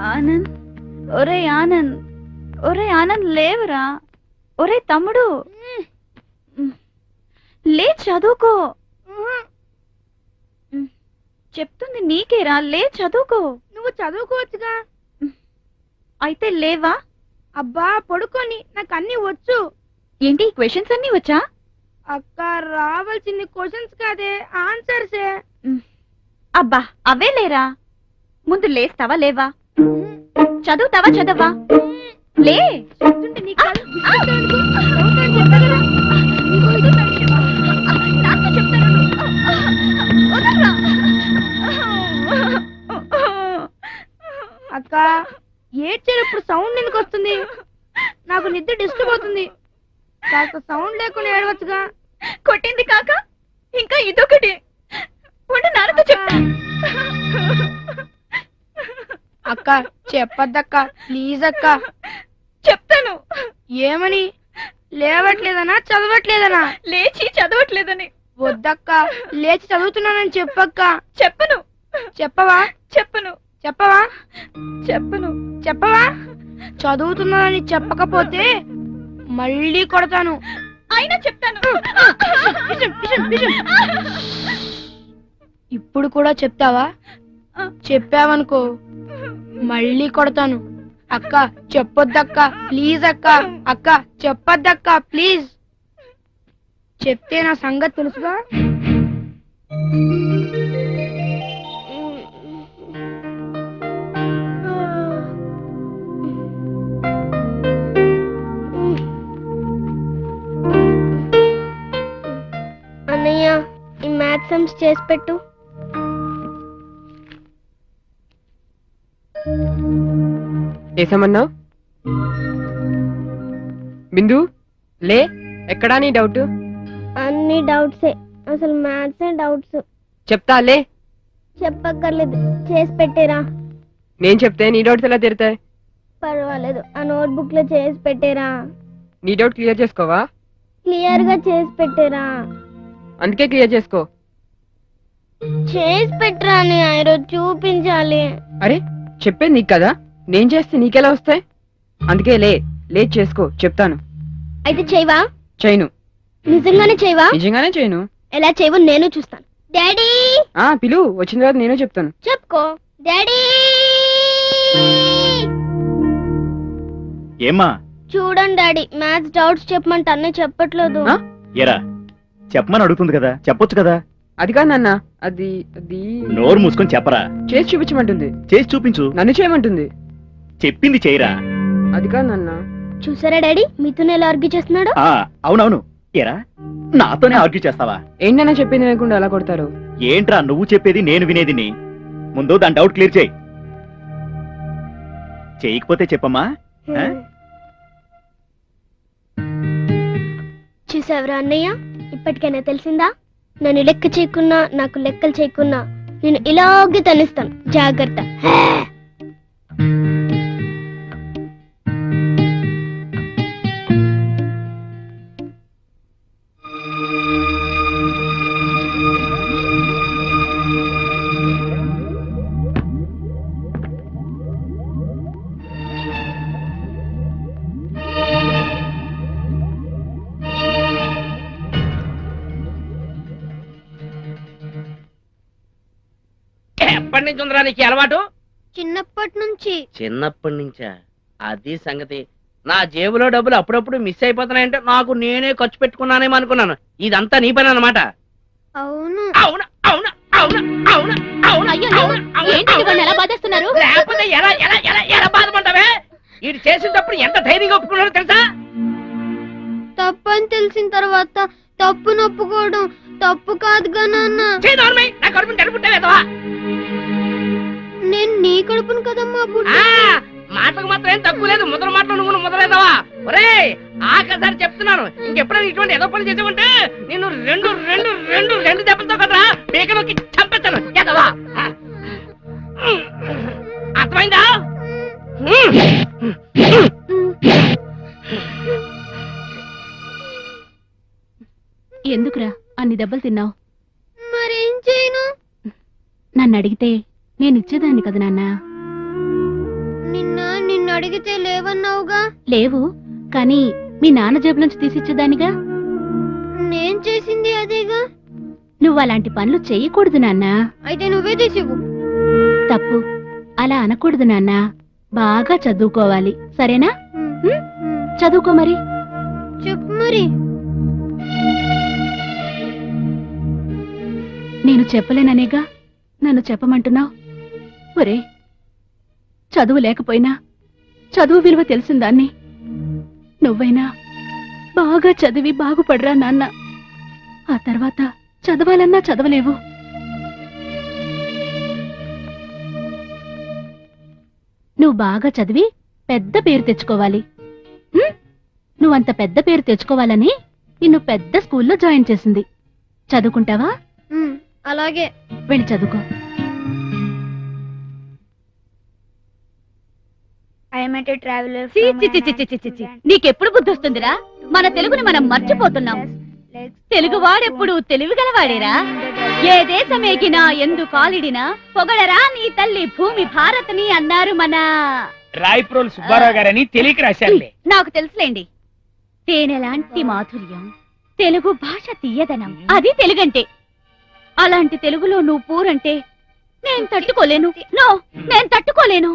ఆనంద్, ఒరే ఆనంద్, ఒరే ఆనంద్ లేవరా. ఒరే తమ్ముడు, లే చదువుకో. చెప్తుంది నీకేరా, లే చదువుకో. నువ్వు చదువుకోవచ్చుగా. అయితే లేవా? అబ్బా పడుకొని, నాకు అన్ని వచ్చు. ఏంటి క్వశ్చన్స్ అన్ని వచ్చా? అక్క రావాల్సింది క్వశ్చన్స్ కాదే, ఆన్సర్సే. అబ్బా అవే లేరా. ముందు లేస్తావా లేవా? చదువుతావా చదవా? లే. అక్క ఏడ్చేటప్పుడు సౌండ్ ఎందుకు వస్తుంది? నాకు నిద్ర డిస్టర్బ్ అవుతుంది. కాస్త సౌండ్ లేకుండా ఏడవచ్చుగా. కొట్టింది కాక ఇంకా ఇదొకటి. నాన్నతో చెప్తా. అక్క చెప్పద్దక్క, ప్లీజ్ అక్క. చెప్తాను. ఏమని? లేవట్లేదనా చదవట్లేదనా? లేచి చదవట్లేదని. వద్దక్క, లేచి చదువుతున్నానని చెప్పక్క. చెప్పను. చెప్పవా? చెప్పను. చెప్పవా? చెప్పను. చెప్పవా? చదువుతున్నానని చెప్పకపోతే మళ్ళీ కొడతాను. అయినా చెప్తాను. ఇప్పుడు కూడా చెప్తావా? చెప్పావనుకో మళ్ళీ కొడతాను. అక్క చెప్పొద్దక్క, ప్లీజ్ అక్క. అక్క చెప్పొద్దక్క, ప్లీజ్. చెప్తే నా సంగతి తెలుసుగా. అన్నయ్య, ఈ మ్యాథ్స్ సమ్స్ చేసి పెట్టు. ఏసమన్నావు? బిందు లే. ఎక్కడా నీ డౌట్? అన్ని డౌట్సే, అసలు మ్యాథ్సే డౌట్స్. చెప్తా లే. చెప్పక్కర్లేదు, చేసి పెట్టేరా. నేను చెప్తే నీ డౌట్స్ ఎలా తీరుతాయి? పర్వాలేదు, ఆ నోట్బుక్ లో చేసి పెట్టేరా. నీ డౌట్ క్లియర్ చేసుకోవా? క్లియర్ గా చేసి పెట్టేరా. అందుకే క్లియర్ చేసుకో. చేసి పెట్టరా అని ఈరోజు చూపించాలి. అరే చెప్పేది నీకు కదా, నేను చేస్తే నీకెలా వస్తాయి? అందుకే లే, లేట్ చేసుకో చెప్తాను. అయితే చేయవా? చేయను. నిజంగానే చేయవా? నిజంగానే చేయను. ఎలా చేయవో నేను చూస్తాను. డాడీ పిలు, వచ్చిన తర్వాత నేను చెప్తాను. చెప్పుకో. డాడీ ఏమ్మా? చూడండి డాడీ, మ్యాథ్స్ డౌట్స్ చెప్పమంటే అన్నీ చెప్పట్లేదు. ఆ? ఎరా చెప్పమని అడుగుతుంది కదా, చెప్పొచ్చు కదా. అది కాదు నాన్న, అది అది నోరు మూసుకొని చెప్పరా. చేసి చూపించమంటుంది. చేసి చూపించు. నన్ను చేయమంటుంది. చెప్పింది చేయరా. అది కాదు నాన్న. చూసారా డాడీ, మీతోనే ఎలా ఆర్గ్యూ చేస్తున్నాడు? అవునవును. ఎరా నాతోనే ఆర్గ్యూ చేస్తావా? ఏంటన్నా చెప్పింది వినకుండా ఎలా కొడతారు? ఏంట్రా నువ్వు చెప్పేది నేను వినేది? ముందు దాని డౌట్ క్లియర్ చేయి. చేయకపోతే చెప్పమ్మా. ఆ? చూసావరా అన్నయ్య, ఇప్పటికైనా తెలిసిందా? నన్ను లెక్క చేయకున్నా, నాకు లెక్కలు చేయకున్నా నేను ఇలాగే తనిస్తాను. జాగ్రత్త. ఎప్పటి నుంచి ఉందిరా నీకు ఈ అలవాటు? చిన్నప్పటి నుంచి. చిన్నప్పటి నుంచా? అది సంగతి. నా జేబులో డబ్బులు అప్పుడప్పుడు మిస్ అయిపోతున్నాయంటే నాకు నేనే ఖర్చు పెట్టుకున్నానేమో అనుకున్నాను. ఇదంతా నీ పని అన్నమాట. అవును. అవునా అవునా అవునా అవునా అవునా ఎలా బాధేస్తున్నారు? లేకపోతే ఎలా ఎలా ఎలా ఎలా బాధపడ్డావే? ఇది చేసేటప్పుడు ఎంత ధైర్యంగా ఒప్పుకున్నారో తెలుసా? తప్పని తెలిసిన తర్వాత తప్పు నొప్పుకోవడం తప్పు కాదుగా నాన్న. నా కడుపుని కడుపుంటావేదవా? నేను నీ కడుపును కదమ్మా మాటకు మాత్రం ఏం తక్కువ లేదు. ముద్ర మాటలు నువ్వు ముద్రలేదవా? ఒరే ఆఖరిసారి చెప్తున్నాను, ఇంకెప్పుడైనా ఇటువంటి ఏదో పని చేసామంటే నేను రెండు రెండు రెండు రెండు దెబ్బలతో కదరా పీకలోకి చంపేస్తాను. ఎదవా అర్థమైందా? ఎందుకురా అన్ని దెబ్బలు తిన్నావు? మరేం చేయను? నన్ను అడిగితే నేను ఇచ్చేదాన్ని కదా నాన్న. నిన్ను అడిగితే లేవన్నావుగా. లేవు, కానీ మీ నాన్న జేబు నుంచి తీసిచ్చేదానిగా. నేను చేసింది అదేగా. నువ్వు అలాంటి పనులు చెయ్యకూడదు నాన్న. అయితే నువ్వే తీసివు. తప్పు, అలా అనకూడదు నాన్న. బాగా చదువుకోవాలి, సరేనా? చదువుకో మరి. చెప్పు మరి. నేను చెప్పలేననేగా నన్ను చెప్పమంటున్నావు. ఒరే, చదువు లేకపోయినా చదువు విలువ తెలిసిందాన్ని. నువ్వైనా బాగా చదివి బాగుపడరా నాన్న. ఆ తర్వాత చదవాలన్నా చదవలేవు. నువ్వు బాగా చదివి పెద్ద పేరు తెచ్చుకోవాలి. నువ్వంత పెద్ద పేరు తెచ్చుకోవాలని నిన్ను పెద్ద స్కూల్లో జాయిన్ చేసింది. చదువుకుంటావా? అలాగే. వెళ్ళి చదువుకో. నీకెప్పుడు బుద్ధి వస్తుందిరా? మన తెలుగుని మనం మర్చిపోతున్నాం. తెలుగు వాడెప్పుడు తెలివిగలవాడేరా. ఏ దేశమేగినా ఎందు కాలిడినా పొగడరా నీ తల్లి భూమి భారతని అన్నారు మన రాయప్రోలు సుబ్బారావు గారని తెలియక రాశారులే. నాకు తెలుసులేండి. తేనెలాంటి మాధుర్యం, తెలుగు భాష తీయదనం, అది తెలుగంటే. అలాంటి తెలుగులో నువ్వు పూరంటే నేను తట్టుకోలేను. నేను తట్టుకోలేను.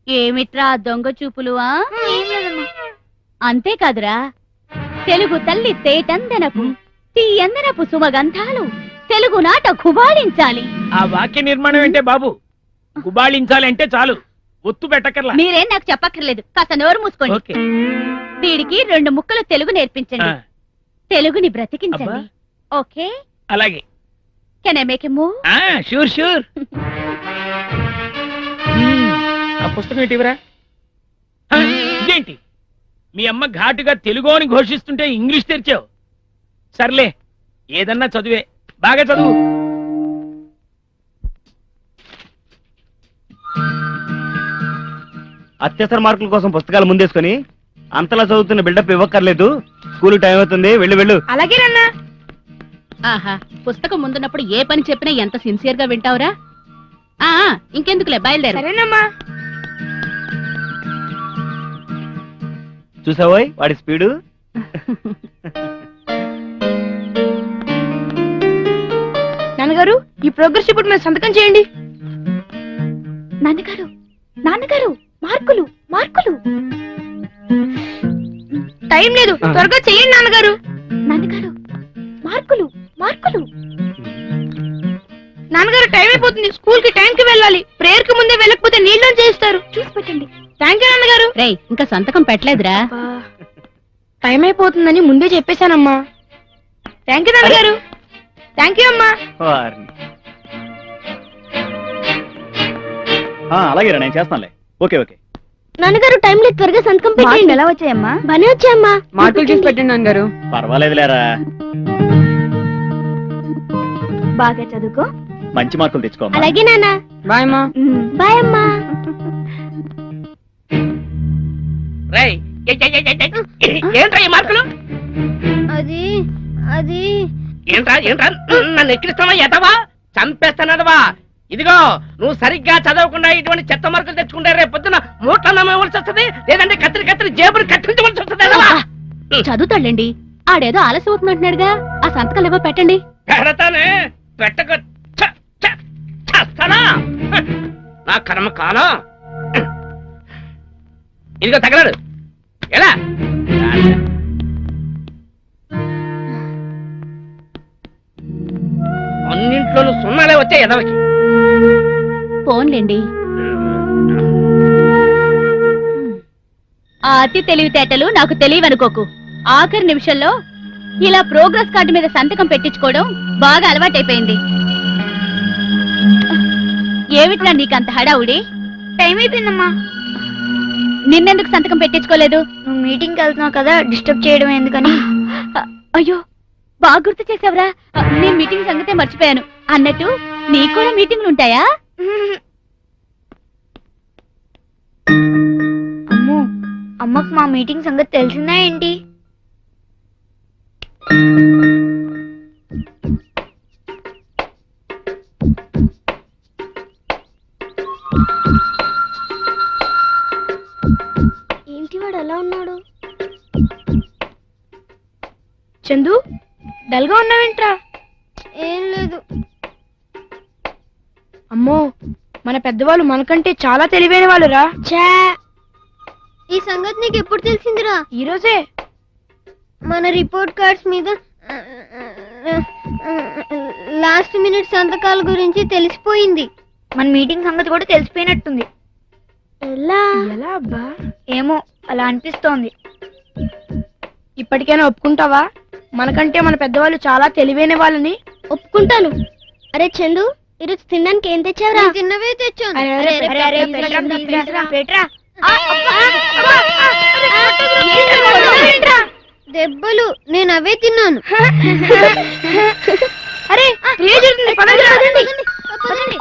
ఏమిట్రా దొంగ చూపులు? అంతేకాదురా, తెలుగు తల్లి తేటందనపు తీయందనపు సుమగంధాలు తెలుగు నాట గుబాళించాలి. ఆ వాక్య నిర్మాణం ఏంటే బాబు? గుబాళించాలంటే చాలు, ఒత్తు పెట్టకర్లా. మీరేం నాకు చెప్పక్కర్లేదు, కాస్త నోరు మూసుకోండి. ఓకే. వీడికి 2 ముక్కలు తెలుగు నేర్పించండి. తెలుగుని బ్రతికించండి. ఓకే, అలాగే. Can I make a move? Sure sure. ఆ పుస్తకం ఏంటివరా? ఇదేంటి? మీ అమ్మ ఘాటుగా తెలుగు అని ఘోషిస్తుంటే ఇంగ్లీష్ తెరిచావు. సర్లే, ఏదన్నా చదువే, బాగా చదువు. అత్యవసర మార్కుల కోసం పుస్తకాలు ముందేసుకొని అంతలా చదువుతున్న బిల్డప్ ఇవ్వక్కర్లేదు. స్కూల్ టైం అవుతుంది, వెళ్ళు వెళ్ళు. అలాగే నాన్న. ఆహా, పుస్తకం ముందున్నప్పుడు ఏ పని చెప్పినా ఎంత సిన్సియర్ గా వింటావురా. ఇంకెందుకులే, బయలుదేరు. సరేనమ్మా. చూసావోయ్ వాడి స్పీడు. నాన్నగారు ఈ ప్రోగ్రెస్ రిపోర్ట్ మీద సంతకం చేయండి. నాన్నగారు నాన్నగారు మార్కులు మార్కులు. టైం లేదు, త్వరగా చెయ్యండి నాన్నగారు. నాన్నగారు మార్కులు మార్కులు. నాన్నగారు టైం అయిపోతుంది, స్కూల్ కి టైం కి వెళ్ళాలి. ప్రేయర్ కి ముందే వెళ్ళకపోతే నీళ్ళు చేస్తారు. చూసి పెట్టండి. థ్యాంక్ యూ నాన్నగారు. రేయ్ ఇంకా సంతకం పెట్టలేదురా. టైం అయిపోతుందని ముందే చెప్పేశానమ్మా. థ్యాంక్ యూ నాన్నగారు. థ్యాంక్ యూ అమ్మా. వారిని. అలాగే నేను చేస్తానులే. Okay okay. నాన్నగారు టైం లేదు, త్వరగా సంతకం పెట్టండి. ఎలా వచ్చాయమ్మా? బానే వచ్చాయమ్మా. మార్కులు చూసి పెట్టండి నాన్నగారు. పర్వాలేదులేరా, బాగా చదువుకో. మంచి మార్కులు తెచ్చుకోమ్మా. అలాగే నాన్న. బాయ్ అమ్మా. బాయ్ అమ్మా. రేయ్ ఏంట్రా ఈ మార్కులు? అది అది ఏంట్రా ఏంట్రా నన్ను ఎక్కిరిస్తావా? ఎదవా చంపేస్తానదవా. ఇదిగో నువ్వు సరిగ్గా చదవకుండా ఇటువంటి చెత్త మార్కులు తెచ్చుకుంటే రేపు పొద్దున మూట్ల నమ్మవలసి వస్తుంది, లేదంటే కత్తిరి కత్తిరి జేబులు కట్టించవలసి వస్తుంది. ఎదవా చదువుతాళ్ళండి. ఆడేదో ఆలస్యం అవుతున్నట్టున్నాడుగా. ఆ సంతకాలు ఏవో పెట్టండి. పెడతానే, పెట్టక చేస్తానా? నా కర్మ కాలం. ఇదిగో తగలడు ఎలా అన్నింట్లోనూ సున్నాలే వచ్చాయి ఎదవకి. ఫోన్లేండి. ఆ అతి తెలివితేటలు నాకు తెలియవనుకోకు. ఆఖరి నిమిషంలో ఇలా ప్రోగ్రెస్ కార్డు మీద సంతకం పెట్టించుకోవడం బాగా అలవాటైపోయింది. ఏమిట్రా నీకంత హడావుడి? టైం అయిపోయిందమ్మా. నిన్నెందుకు సంతకం పెట్టించుకోలేదు? నువ్వు మీటింగ్ కి వెళ్తున్నావు కదా, డిస్టర్బ్ చేయడం ఎందుకని. అయ్యో బాగా గుర్తు చేసావురా. నేను మీటింగ్ సంగతే మర్చిపోయాను. అన్నట్టు నీకు కూడా మీటింగ్లు ఉంటాయా? అమ్మో, అమ్మకు మా మీటింగ్ సంగతి తెలిసిందా ఏంటి? ఏంటి వాడు ఎలా ఉన్నాడు? చందు, డల్ గా ఉన్నావేంట్రా? ఏం లేదు. అమ్మో, మన పెద్దవాళ్ళు మనకంటే చాలా తెలివైన వాళ్ళురా. ఛా, ఈ సంగతి నీకు ఎప్పుడు తెలిసిందిరా? ఈ రోజే. మన రిపోర్ట్ కార్డ్స్ మీద లాస్ట్ మినిట్ సంతకాల గురించి తెలిసిపోయింది. మన మీటింగ్ సంగతి కూడా తెలిసిపోయినట్టుంది. ఎలా? ఎలా అబ్బా? ఏమో, అలా అనిపిస్తోంది. ఇప్పటికైనా ఒప్పుకుంటావా మనకంటే మన పెద్దవాళ్ళు చాలా తెలివైన వాళ్ళని? ఒప్పుకుంటాను. అరే చందు, ఈరోజు తినడానికి ఏం తెచ్చావురా? చిన్నవే తెచ్చాను. దెబ్బలు, నేను అవే తిన్నాను. అరే ఏం జరుగుతుంది? పదండి, పదండి. పదండి.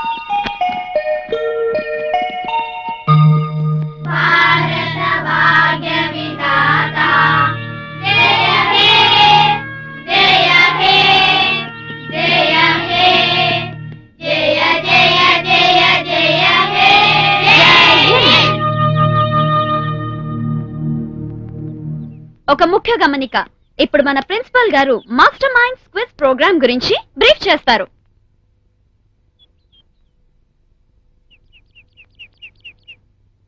ఒక ముఖ్య గమనిక. ఇప్పుడు మన ప్రిన్సిపల్ గారు మాస్టర్ మైండ్స్ క్విజ్ ప్రోగ్రామ్ గురించి బ్రీఫ్ చేస్తారు.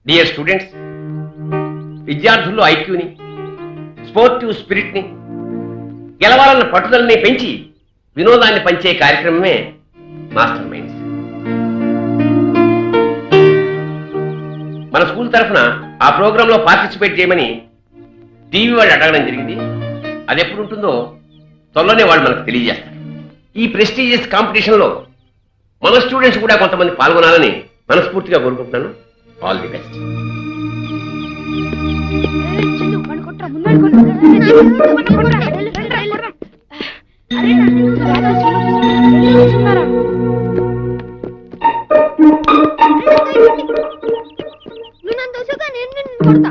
డియర్ స్టూడెంట్స్, విద్యార్థుల్లో ఐక్యూని, స్పోర్టివ్ స్పిరిట్ ని, గెలవాలన్న పట్టుదలని పెంచి వినోదాన్ని పంచే కార్యక్రమమే మాస్టర్ మైండ్స్. మన స్కూల్ తరఫున ఆ ప్రోగ్రామ్ లో పార్టిసిపేట్ చేయమని టీవీ వాళ్ళు అడగడం జరిగింది. అది ఎప్పుడు ఉంటుందో త్వరలోనే వాళ్ళు మనకు తెలియజేస్తారు. ఈ ప్రెస్టీజియస్ కాంపిటీషన్ లో మన స్టూడెంట్స్ కూడా కొంతమంది పాల్గొనాలని మనస్ఫూర్తిగా కోరుకుంటున్నాను. All the best. నువ్వు నన్ను దోషగా నేను నిన్ను కొడతా.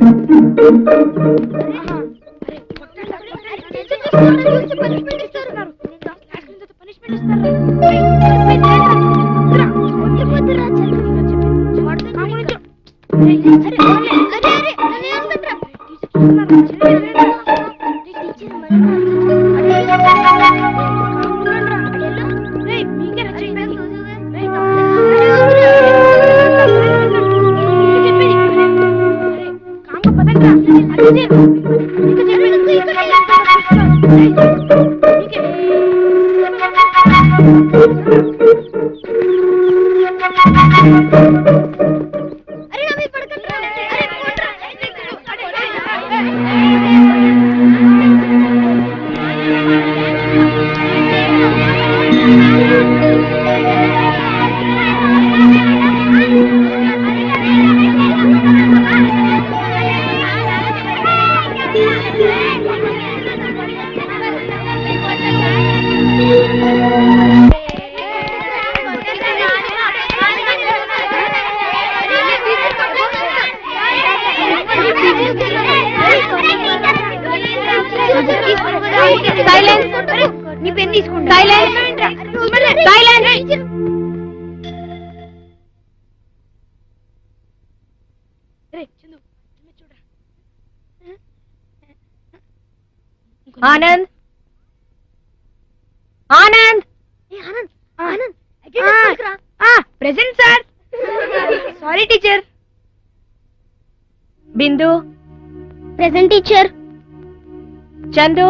నీ పెన్ తీసుకుంటా. Anand Anand present sir. Sorry teacher. Bindu present teacher. Chandu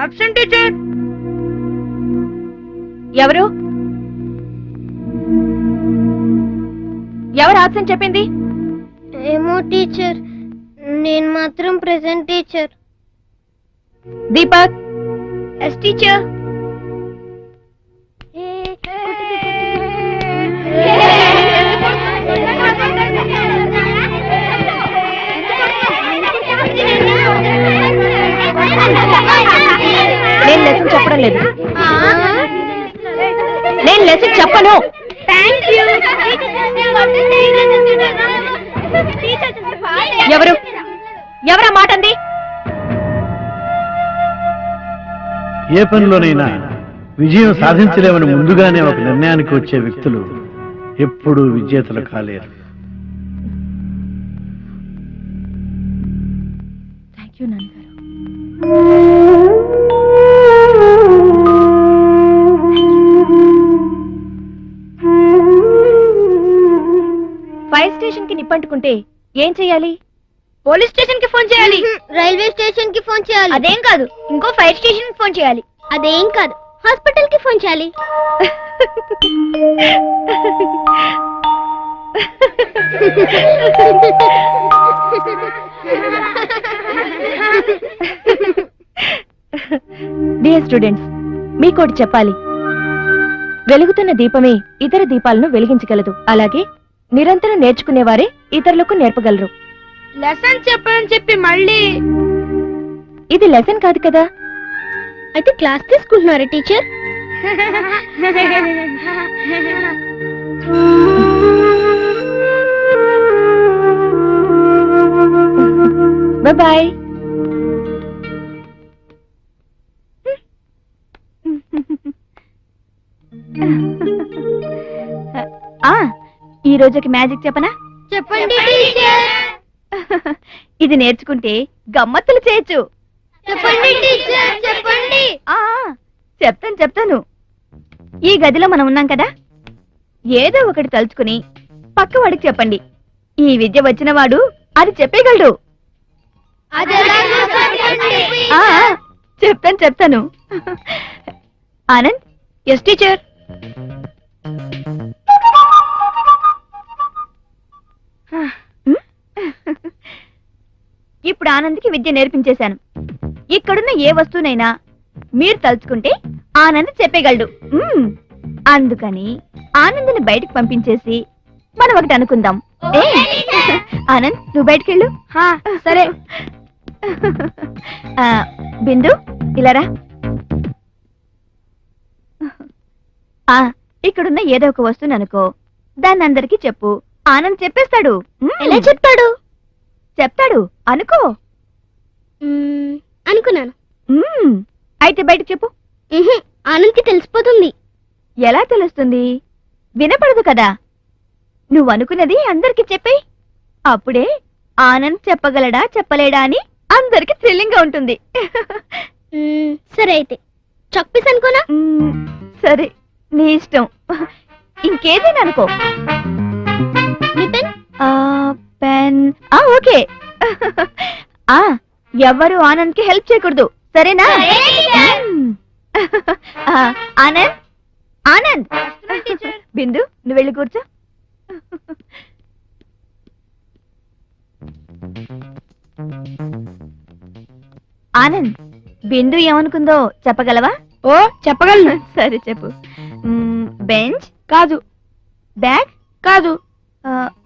absent teacher. ఎవరు ఆబ్సెంట్ చెప్పింది? ఏమో టీచర్, నేను మాత్రం present teacher. Deepak yes teacher. నేను లెసన్ చెప్పడం లేదు. నేను లెసన్ చెప్పను. ఎవరా మాట అంది? ఏ పనిలోనైనా విజయం సాధించలేమని ముందుగానే ఒక నిర్ణయానికి వచ్చే వ్యక్తులు ఎప్పుడూ విజేతలు కాలేరు. థ్యాంక్ యూ నాన్నగారు. ఫైర్ స్టేషన్ కి నిప్పంటుకుంటే ఏం చెయ్యాలి? పోలీస్ స్టేషన్ కి ఫోన్ చేయాలి. రైల్వే స్టేషన్ కి ఫోన్ చేయాలి. అదేం కాదు, ఇంకో ఫైర్ స్టేషన్ కి ఫోన్ చేయాలి. అదేం కాదు, హాస్పిటల్ కి ఫోన్ చేయాలి. డియర్ స్టూడెంట్స్, మీకోటి చెప్పాలి. వెలుగుతున్న దీపమే ఇతర దీపాలను వెలిగించగలదు. అలాగే నిరంతరం నేర్చుకునేవారే ఇతరులకు నేర్పగలరు. లెసన్ చెప్పని చెప్పి మళ్ళీ ఇది లెసన్ కాదు కదా. అయితే క్లాస్ తీసుకుంటున్నారా టీచర్? బాయ్. ఈ రోజుకి మ్యాజిక్ చెప్పనా? చెప్పండి టీచర్. ఇది నేర్చుకుంటే గమ్మత్తులు చేయొచ్చు. చెప్పండి టీచర్, చెప్పండి. చెప్తాను. ఈ గదిలో మనం ఉన్నాం కదా, ఏదో ఒకటి తలుచుకుని పక్కవాడికి చెప్పండి. ఈ విద్య వచ్చిన వాడు అది చెప్పేయగలడు. చెప్తాను. ఆనంద్. Yes teacher. ఇప్పుడు ఆనంద్కి విద్య నేర్పించేశాను. ఇక్కడున్న ఏ వస్తువునైనా మీరు తలుచుకుంటే ఆనంద్ చెప్పేయగలడు. అందుకని ఆనంద్ని బయటకు పంపించేసి మనం ఒకటి అనుకుందాం. ఆనంద్, నువ్వు బయటకెళ్ళు. సరే. బిందు, ఇలారా. ఇక్కడున్న ఏదో ఒక వస్తువుని అనుకో, దాన్ని అందరికీ చెప్పు. ఆనంద్ చెప్పేస్తాడు. ఎలా చెప్తాడు? చెప్తాడు, అనుకో. అనుకున్నాను. అయితే బయటకు చెప్పు. ఆనంద్కి తెలిసిపోతుంది. ఎలా తెలుస్తుంది? వినపడదు కదా. నువ్వు అనుకున్నది అందరికి చెప్పేయ్. అప్పుడే ఆనంద్ చెప్పగలడా చెప్పలేడా అని అందరికి థ్రిల్లింగ్ గా ఉంటుంది. సరే, అయితే చాక్పీస్ అనుకోనా? సరే, నీ ఇష్టం. ఇంకేదైనా అనుకో. నీ పెన్? పెన్. ఓకే. ఎవరు ఆనంద్ కి హెల్ప్ చేయకూడదు, సరేనా? ఆనంద్, ఆనంద్, బిందు నువ్వు వెళ్ళి కూర్చో. ఆనంద్, బిందు ఏమనుకుందో చెప్పగలవా? ఓ చెప్పగలను. సరే చెప్పు. బెంచ్ కాదు, బ్యాగ్ కాదు,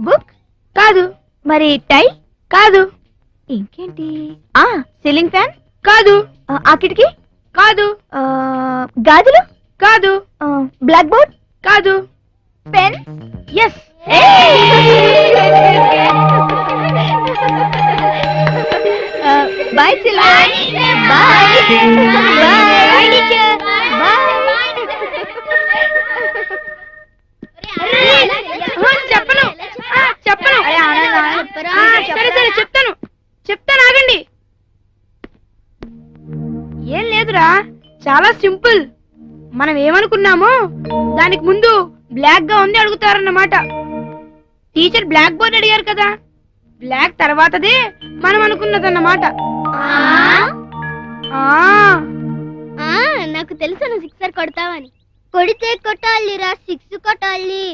బుక్ కాదు, మరి టై కాదు, ఇంకేంటి? సీలింగ్ ఫ్యాన్ కాదు, ఆ కిటికీ కాదు, గాజులు కాదు, బ్లాక్ బోర్డ్ కాదు, పెన్ ఎస్. బాయ్ చిల్లా, బాయ్ బాయ్ టీచర్, చెప్పను చెప్పను. సరే సరే చెప్తాను చెప్తాను, ఆగండి. ఏం లేదురా, చాలా సింపుల్. మనం ఏమనుకున్నామో దానికి ముందు బ్లాక్ గా ఉంది అడుగుతారన్నమాట. టీచర్ బ్లాక్ బోర్డ్ అడిగారు కదా, బ్లాక్ తర్వాతదే మనం అనుకున్నదన్నమాట. నాకు తెలుసు నువ్వు సిక్సర్ కొడతావని. కొడితే కొట్టాలిరా, సిక్స్ కొట్టాలి.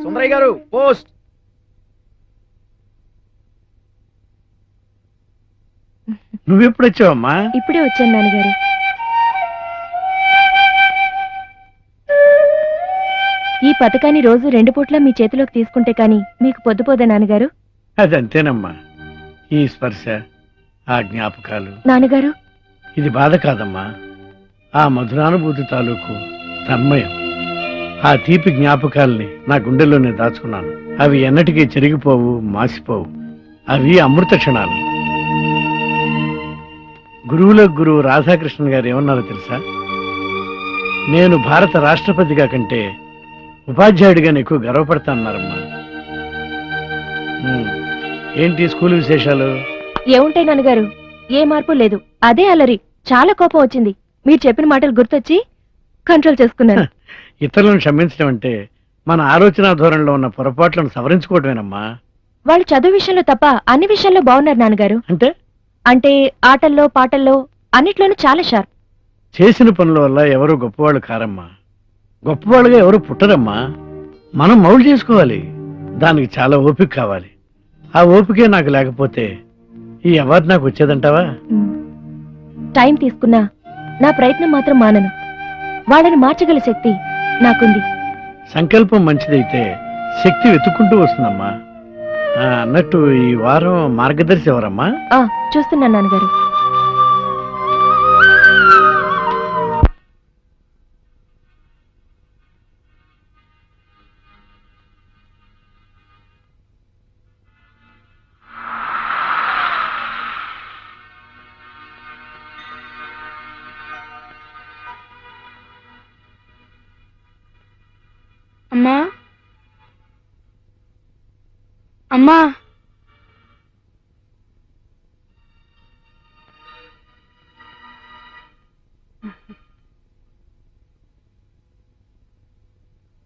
సుందరయ్య గారు పోస్ట్. నువ్వెప్పుడు వచ్చావమ్మా? ఇప్పుడే వచ్చాను నాన్నగారు. ఈ పథకాన్ని రోజు 2 పూట్ల మీ చేతిలోకి తీసుకుంటే కాని మీకు పొద్దుపోదా నాన్నగారు? అదంతేనమ్మా. ఈ స్పర్శ, ఆ జ్ఞాపకాలు. నాన్నగారు, ఇది బాధ కాదమ్మా, ఆ మధురానుభూతి తాలూకు తన్మయం. ఆ తీపి జ్ఞాపకాల్ని నా గుండెల్లోనే దాచుకున్నాను. అవి ఎన్నటికీ చెరిగిపోవు, మాసిపోవు. అవి అమృత క్షణాలు. గురువులకు గురువు రాధాకృష్ణన్ గారు ఏమన్నారో తెలుసా? నేను భారత రాష్ట్రపతిగా కంటే ఉపాధ్యాయుడిగా ఎక్కువ గర్వపడతానన్నారమ్మా. ఉమ్. ఏంటి స్కూల్ విశేషాలు? ఏముంటాయి నాన్నగారు, ఏ మార్పు లేదు, అదే అలరి. చాలా కోపం వచ్చింది. మీరు చెప్పిన మాటలు గుర్తొచ్చి కంట్రోల్ చేసుకున్నాను. ఇతరులను క్షమించడం అంటే మన ఆలోచన ధోరణిలో ఉన్న పొరపాట్లను సవరించుకోవటమేనమ్మా. వాళ్ళు చదువు విషయంలో తప్ప అన్ని విషయాల్లో బాగున్నారు నాన్నగారు. అంటే అంటే ఆటల్లో పాటల్లో అన్నిట్లోనూ చాలా షార్ప్. చేసిన పనుల వల్ల ఎవరు గొప్పవాళ్ళు కారమ్మా. గొప్పవాళ్ళుగా ఎవరు పుట్టరమ్మా. మనం మౌలు చేసుకోవాలి. దానికి చాలా ఓపిక కావాలి. ఆ ఓపికే నాకు లేకపోతే ఈ అవార్డు నాకు వచ్చేదంటావా? టైం తీసుకున్నా నా ప్రయత్నం మాత్రం మానను. వాళ్ళని మార్చగల శక్తి నాకుంది. సంకల్పం మంచిదైతే శక్తి వెతుక్కుంటూ వస్తుందమ్మా. అన్నట్టు ఈ వారం మార్గదర్శి ఎవరమ్మా? చూస్తున్నాను నాన్నగారు. అమ్మా అమ్మా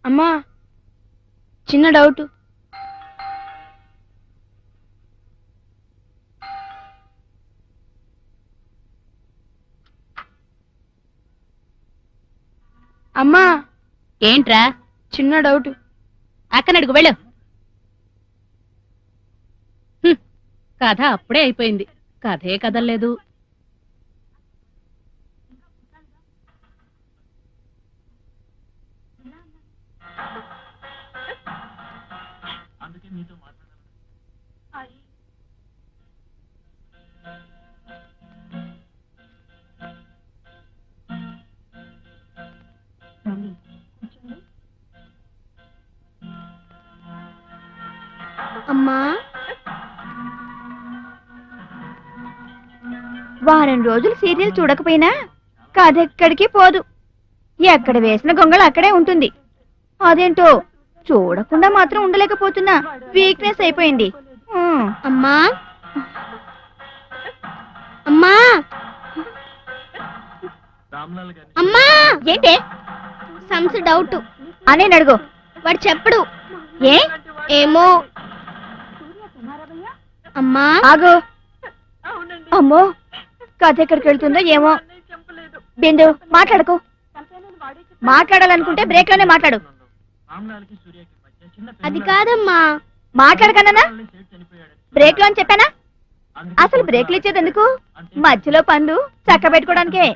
అమ్మా చిన్న డౌట్. అమ్మా ఏంట్రా? చిన్న డౌట్. అక్కనడుగు వెళ్ళు. కథ అప్పుడే అయిపోయింది. కథే కదలేదు. అమ్మా, వారం రోజులు సీరియల్ చూడకపోయినా కథ ఎక్కడికి పోదు. ఎక్కడ వేసిన గొంగళ అక్కడే ఉంటుంది. అదేంటో చూడకుండా మాత్రం ఉండలేకపోతున్నా. వీక్నెస్ అయిపోయింది. అమ్మా అమ్మా అమ్మా, ఏంటే సమ్స్ డౌట్ అనే అడుగు. వాడు చెప్పడు. ఏమో అమ్మా. ఆగు. అమ్మో, కథ ఎక్కడికి వెళ్తుందో ఏమో. బిందు మాట్లాడకు. మాట్లాడాలనుకుంటే బ్రేక్ లోనే మాట్లాడు. అది కాదమ్మా. మాట్లాడకన్నా బ్రేక్ లో అని చెప్పానా? అసలు బ్రేక్లు ఇచ్చేది ఎందుకు? మధ్యలో పనులు చక్క పెట్టుకోవడానికే.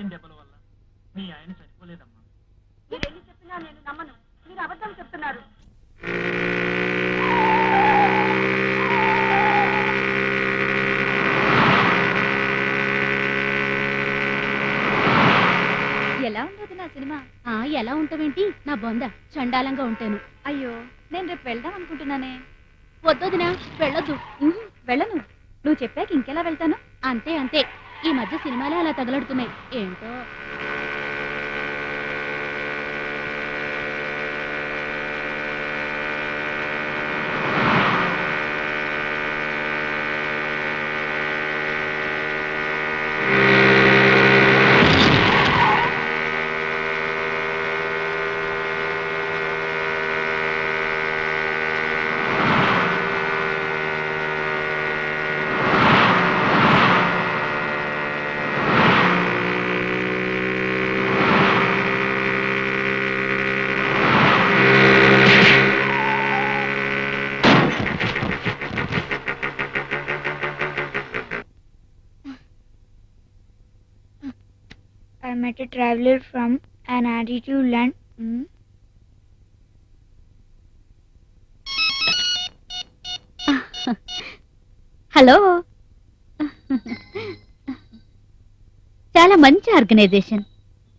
ఎలా ఉండదు నా సినిమా? ఎలా ఉంటావేంటి నా బొంద? చండాలంగా ఉంటాను. అయ్యో, నేను రేపు వెళ్దాం అనుకుంటున్నానే. వద్దొదినా, వెళ్ళొద్దు. వెళ్ళను. నువ్వు చెప్పాక ఇంకెలా వెళ్తాను? అంతే అంతే. ఈ మధ్య సినిమాలే అలా తగలడుతున్నాయి ఏంటో. I met a traveler from an attitude land. Hello. చాలా మంచి ఆర్గనైజేషన్.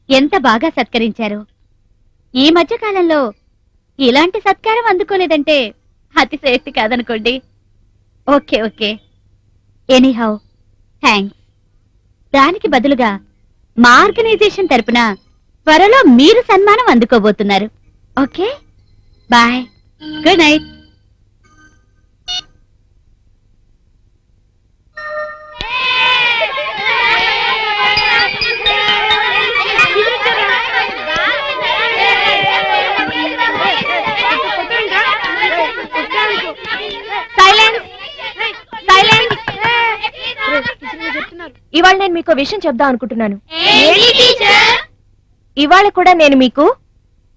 ఎంత బాగా సత్కరించారు. ఈ మధ్య కాలంలో ఇలాంటి సత్కారం అందుకోలేదంటే అతిశయోక్తి కాదనుకోండి. Okay okay, anyhow thanks. దానికి బదులుగా మా ఆర్గనైజేషన్ తరపున త్వరలో మీరు సన్మానం అందుకోబోతున్నారు. Okay bye, good night. ఇవాళ నేను మీకు ఓ విషయం చెప్దాం అనుకుంటున్నాను. ఇవాళ కూడా నేను మీకు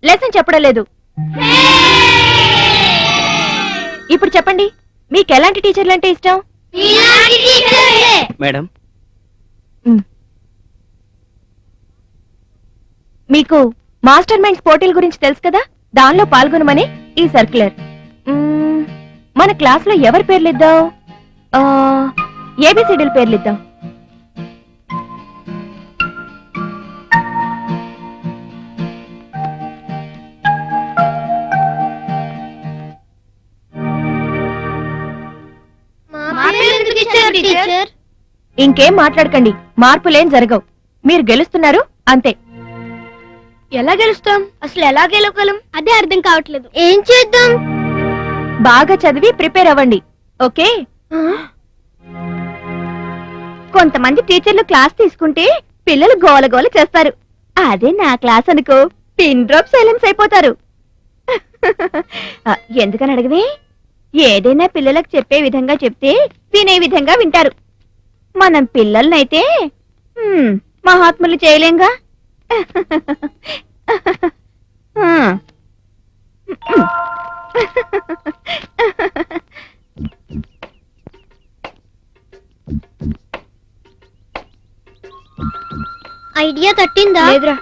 లెసన్ చెప్పడం లేదు. ఇప్పుడు చెప్పండి, మీకు ఎలాంటి టీచర్లు అంటే ఇష్టం? మేడం మీకు మాస్టర్ మైండ్స్ పోటీల గురించి తెలుసు కదా, దానిలో పాల్గొనమని ఈ సర్క్యులర్. మన క్లాస్ లో ఎవరి పేర్లు ఇద్దాం? ఏబిసిడీల పేర్లు ఇద్దాం. ఇంకేం మాట్లాడకండి, మార్పులేం జరగవు. మీరు గెలుస్తున్నారు అంతే. ఎలా గెలుస్తాం? అసలు ఎలా గెలవగలం? అదే అర్థం కావట్లేదు. ఏం చేద్దాం? బాగా చదివి ప్రిపేర్ అవ్వండి, ఓకే? కొంతమంది టీచర్లు క్లాస్ తీసుకుంటే పిల్లలు గోలగోల చేస్తారు. అదే నా క్లాస్ అనుకో, పిన్ డ్రాప్ సైలెన్స్ అయిపోతారు. ఎందుకని అడగవే? ఏదైనా పిల్లలకు చెప్పే విధంగా చెప్తే వినే విధంగా వింటారు. మనం పిల్లలనైతే మహాత్ములు చేయలేంగా. ఐడియా తట్టిందా? లేదురా.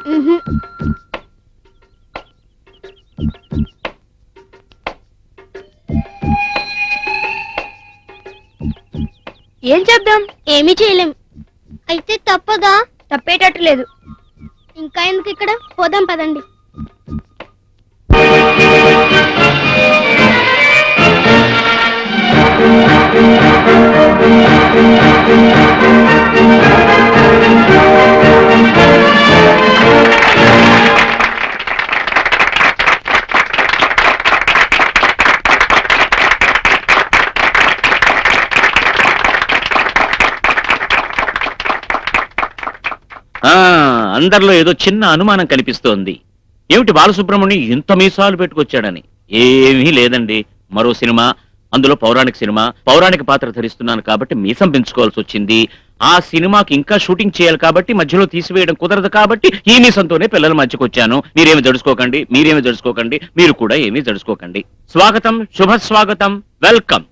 ఏం చేద్దాం? ఏమీ చేయలేం. అయితే తప్పదా? తప్పేటట్టు లేదు. ఇంకా ఎందుకు ఇక్కడ? పోదాం పదండి. అందరిలో ఏదో చిన్న అనుమానం కనిపిస్తోంది. ఏమిటి బాలసుబ్రహ్మణ్యం ఇంత మీసాలు పెట్టుకొచ్చాడని? ఏమీ లేదండి, మరో సినిమా, అందులో పౌరాణిక పాత్ర ధరిస్తున్నాను కాబట్టి మీసం పెంచుకోవాల్సి వచ్చింది. ఆ సినిమాకి ఇంకా షూటింగ్ చేయాలి కాబట్టి మధ్యలో తీసివేయడం కుదరదు కాబట్టి ఈ మీసంతోనే పిల్లల మధ్యకు వచ్చాను. మీరేమి జడుచుకోకండి, మీరు కూడా ఏమీ జడుచుకోకండి. స్వాగతం, శుభ స్వాగతం, వెల్కమ్.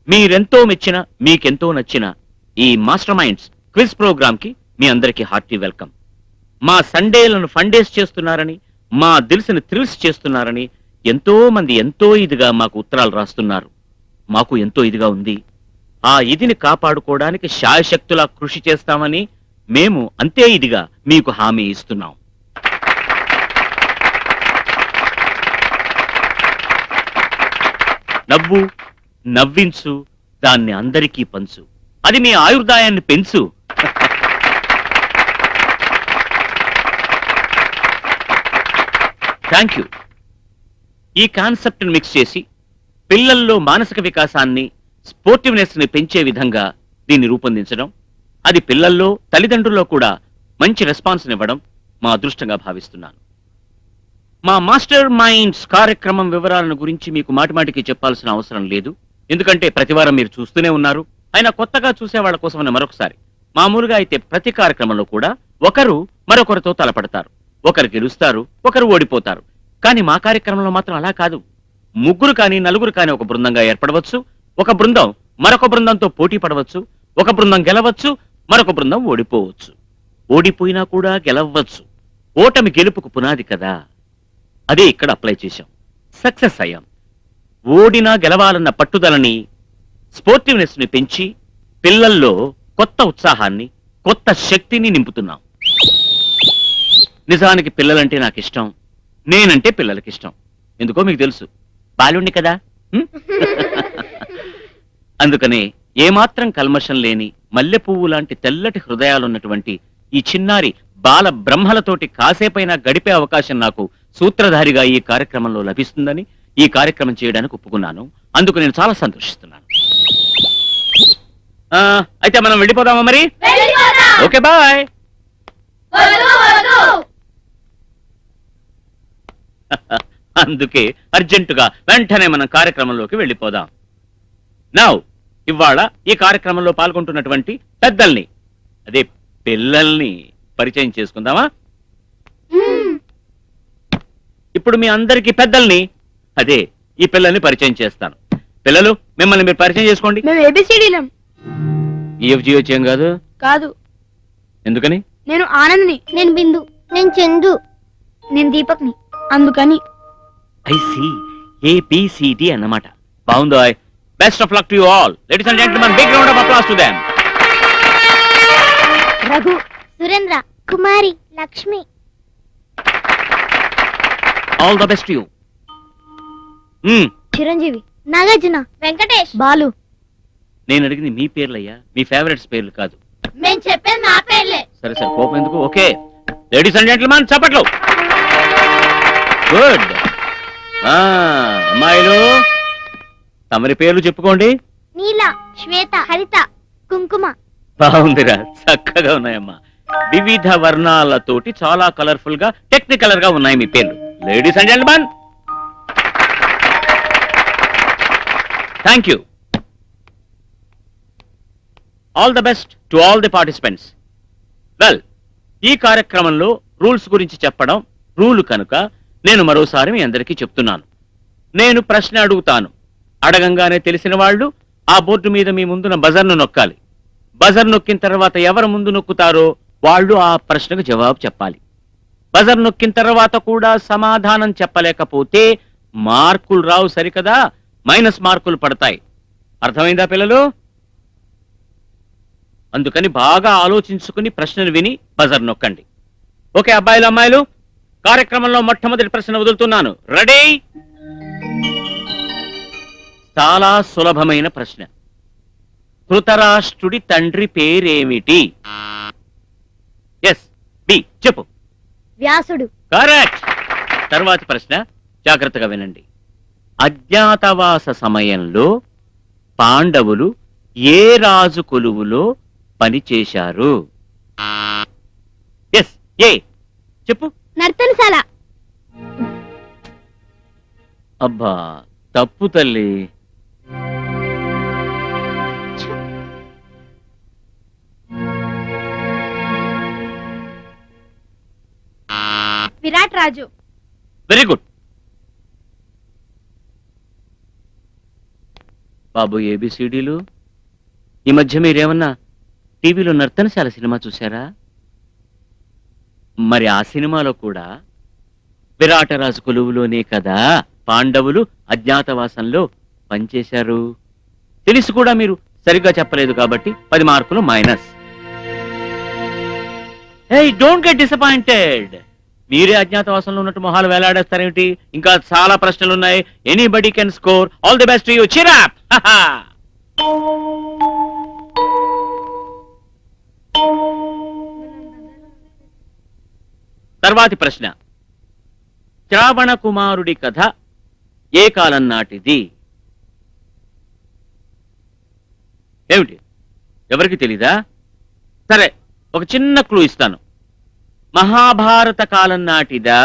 మీరెంతో మెచ్చిన, మీకెంతో నచ్చిన ఈ మాస్టర్ మైండ్స్ క్విజ్ ప్రోగ్రామ్ కి మీ అందరికీ హార్టీ వెల్కమ్. మా సండేలను ఫండేస్ చేస్తున్నారని, మా దిల్స్ని థ్రిల్స్ చేస్తున్నారని ఎంతో మంది ఎంతో ఇదిగా మాకు ఉత్తరాలు రాస్తున్నారు. మాకు ఎంతో ఇదిగా ఉంది. ఆ ఇదిని కాపాడుకోవడానికి శాయశక్తులా కృషి చేస్తామని మేము అంతే ఇదిగా మీకు హామీ ఇస్తున్నాం. నవ్వు, నవ్వించు, దాన్ని అందరికీ పంచు, అది మీ ఆయుర్దాయాన్ని పెంచు. Thank you. ఈ కాన్సెప్ట్ మిక్స్ చేసి పిల్లల్లో మానసిక వికాసాన్ని, స్పోర్టివ్నెస్ ని పెంచే విధంగా దీన్ని రూపొందించడం, అది పిల్లల్లో తల్లిదండ్రుల్లో కూడా మంచి రెస్పాన్స్ ఇవ్వడం మా అదృష్టంగా భావిస్తున్నాను. మా మాస్టర్ మైండ్స్ కార్యక్రమం వివరాలను గురించి మీకు మాటిమాటికి చెప్పాల్సిన అవసరం లేదు, ఎందుకంటే ప్రతివారం మీరు చూస్తూనే ఉన్నారు. అయినా కొత్తగా చూసే వాళ్ళ కోసమని మరొకసారి, మామూలుగా అయితే ప్రతి కార్యక్రమంలో కూడా ఒకరు మరొకరితో తలపడతారు, ఒకరు గెలుస్తారు, ఒకరు ఓడిపోతారు. కానీ మా కార్యక్రమంలో మాత్రం అలా కాదు. ముగ్గురు కానీ నలుగురు కానీ ఒక బృందంగా ఏర్పడవచ్చు, ఒక బృందం మరొక బృందంతో పోటీ పడవచ్చు, ఒక బృందం గెలవచ్చు, మరొక బృందం ఓడిపోవచ్చు, ఓడిపోయినా కూడా గెలవచ్చు. ఓటమి గెలుపుకు పునాది కదా, అదే ఇక్కడ అప్లై చేశాం. సక్సెస్ అయ్యాం. ఓడినా గెలవాలన్న పట్టుదలని, స్పోర్టివ్నెస్ ని పెంచి పిల్లల్లో కొత్త ఉత్సాహాన్ని, కొత్త శక్తిని నింపుతున్నాం. నిజానికి పిల్లలంటే నాకు ఇష్టం, నేనంటే పిల్లలకిష్టం. ఎందుకో మీకు తెలుసు, బాలుణ్ణి కదా. అందుకనే ఏమాత్రం కల్మషం లేని మల్లె పువ్వు లాంటి తెల్లటి హృదయాలున్నటువంటి ఈ చిన్నారి బాల బ్రహ్మలతోటి కాసేపైనా గడిపే అవకాశం నాకు సూత్రధారిగా ఈ కార్యక్రమంలో లభిస్తుందని ఈ కార్యక్రమం చేయడానికి ఒప్పుకున్నాను. అందుకు నేను చాలా సంతోషిస్తున్నాను. అయితే మనం వెళ్ళిపోదామా మరి? Okay, bye. అందుకే అర్జెంటుగా వెంటనే మనం కార్యక్రమంలోకి వెళ్ళిపోదాం. నౌ ఇవాళ ఈ కార్యక్రమంలో పాల్గొంటున్నటువంటి పెద్దల్ని అదే పిల్లల్ని పరిచయం చేసుకుందామా? ఇప్పుడు మీ అందరికి పెద్దల్ని, అదే ఈ పిల్లల్ని పరిచయం చేస్తాను. పిల్లలు, మిమ్మల్ని మీరు పరిచయం చేసుకోండి. మేము ఏబిసిడీలం. ఈఎఫ్జి వచ్చేం కాదు. కాదు. ఎందుకని? నేను ఆనంద్ని. నేను బిందు. నేను చందు. నేను దీపక్ని. అందుకని. ఐసి ఏబిసిడి అన్నమాట. బాగుందో? Best of luck to you all. Ladies and gentlemen, big round of applause to them. Raghu, Surendra, Kumari, Lakshmi. All the best to you. Chiranjeevi, Nagarjuna, Venkatesh, Balu. నేను అడిగింది మీ పేర్లయ్యా, మీ ఫేవరెట్స్ పేర్లు కాదు. నేను చెప్పేది నా పేర్లే. సరే సరే, కోపం ఎందుకు? ఓకే, లేడీస్ అండ్ జెంటిల్మెన్, చప్పట్లు. గుడ్. అమ్మాయిలు, తమరి పేర్లు చెప్పుకోండి. నీల, శ్వేత, హరిత, కుంకుమ. బాగుందిరా, చక్కగా ఉన్నాయమ్మా. వివిధ వర్ణాలతోటి చాలా కలర్ఫుల్ గా, టెక్నికలర్ గా ఉన్నాయి మీ పేర్లు. Ladies and gentlemen, thank you. All the best to all the participants. Well, ఈ కార్యక్రమంలో రూల్స్ గురించి చెప్పడం రూల్ కనుక నేను మరోసారి మీ అందరికీ చెప్తున్నాను. నేను ప్రశ్న అడుగుతాను. అడగంగానే తెలిసిన వాళ్ళు ఆ బోర్డు మీద మీ ముందున బజర్ను నొక్కాలి. బజర్ నొక్కిన తర్వాత ఎవరు ముందు నొక్కుతారో వాళ్ళు ఆ ప్రశ్నకు జవాబు చెప్పాలి. బజర్ నొక్కిన తర్వాత కూడా సమాధానం చెప్పలేకపోతే మార్కులు రావు, సరికదా? మైనస్ మార్కులు పడతాయి. అర్థమైందా పిల్లలు? అందుకని బాగా ఆలోచించుకుని ప్రశ్నలు విని బజర్ నొక్కండి. ఓకే అబ్బాయిలు, అమ్మాయిలు, కార్యక్రమంలో మొట్టమొదటి ప్రశ్న వదులుతున్నాను. రెడీ? చాలా సులభమైన ప్రశ్న. ధృతరాష్ట్రుడి తండ్రి పేరేమిటి? ఎస్, బి, చెప్పు. వ్యాసుడు. కరెక్ట్. తర్వాతి ప్రశ్న జాగ్రత్తగా వినండి. అజ్ఞాతవాస సమయంలో పాండవులు ఏ రాజు కొలువులో పనిచేశారు? ఎస్, ఏ, చెప్పు. నర్తనశాల. అబ్బా, తప్పు తల్లి. విరాట్ రాజు. Very good. బాబు, ఏబిసిడీలు, ఈ మధ్య మీరేమన్నా టీవీలో నర్తనశాల సినిమా చూసారా? మరి ఆ సినిమాలో కూడా విరాటరాజు కొలువులోనే కదా పాండవులు అజ్ఞాతవాసంలో పనిచేశారు. తెలిసి కూడా మీరు సరిగ్గా చెప్పలేదు కాబట్టి 10 మార్కులు minus. Hey, don't get disappointed. మీరే అజ్ఞాతవాసంలో ఉన్నట్టు మొహాలు వేలాడేస్తారేమిటి? ఇంకా చాలా ప్రశ్నలు ఉన్నాయి. Anybody can score. All the best to you. Cheer up. తర్వాతి ప్రశ్న. శ్రావణ కుమారుడి కథ ఏ కాలం నాటిది? ఏమిటి, ఎవరికి తెలీదా? సరే, ఒక చిన్న క్లూ ఇస్తాను. మహాభారత కాలం నాటిదా,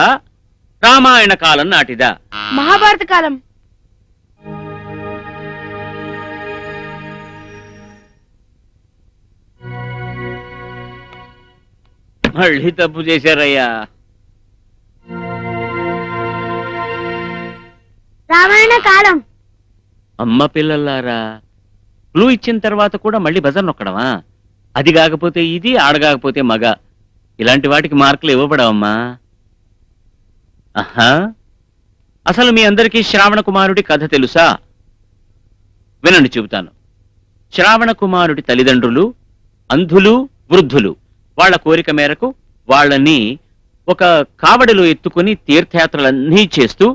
రామాయణ కాలం నాటిదా? మహాభారత కాలం. మళ్ళీ తప్పు చేశారయ్యా. రామాయణ కాలం. అమ్మ పిల్లలారా, క్లూ ఇచ్చిన తర్వాత కూడా మళ్ళీ బజర్ నొక్కడమా? అది కాకపోతే ఇది, ఆడగాకపోతే మగ. ఇలాంటి వాటికి మార్కులు ఇవ్వబడవమ్మా. ఆహా, అసలు మీ అందరికీ శ్రావణ కుమారుడి కథ తెలుసా? వినండి, చెబుతాను. శ్రావణ కుమారుడి తల్లిదండ్రులు అంధులు, వృద్ధులు. వాళ్ళ కోరిక మేరకు వాళ్ళని ఒక కావడిలో ఎత్తుకుని తీర్థయాత్రలన్నీ చేస్తూ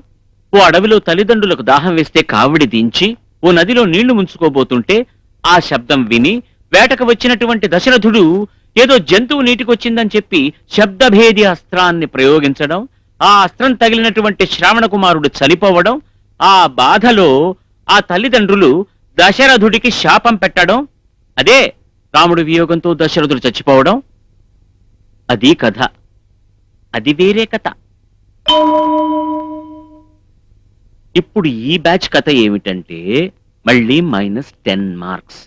ఓ అడవిలో తల్లిదండ్రులకు దాహం వేస్తే కావిడి దించి ఓ నదిలో నీళ్లు ముంచుకోబోతుంటే ఆ శబ్దం విని వేటకు వచ్చినటువంటి దశరథుడు ఏదో జంతువు నీటికొచ్చిందని చెప్పి శబ్దభేది అస్త్రాన్ని ప్రయోగించడం, ఆ అస్త్రం తగిలినటువంటి శ్రావణ కుమారుడు చనిపోవడం, ఆ బాధలో ఆ తల్లిదండ్రులు దశరథుడికి శాపం పెట్టడం, అదే రాముడి వియోగంతో దశరథుడు చచ్చిపోవడం. అది కథ. అది వేరే కథ. ఇప్పుడు ఈ బ్యాచ్ కథ ఏమిటంటే మళ్ళీ -10 మార్క్స్.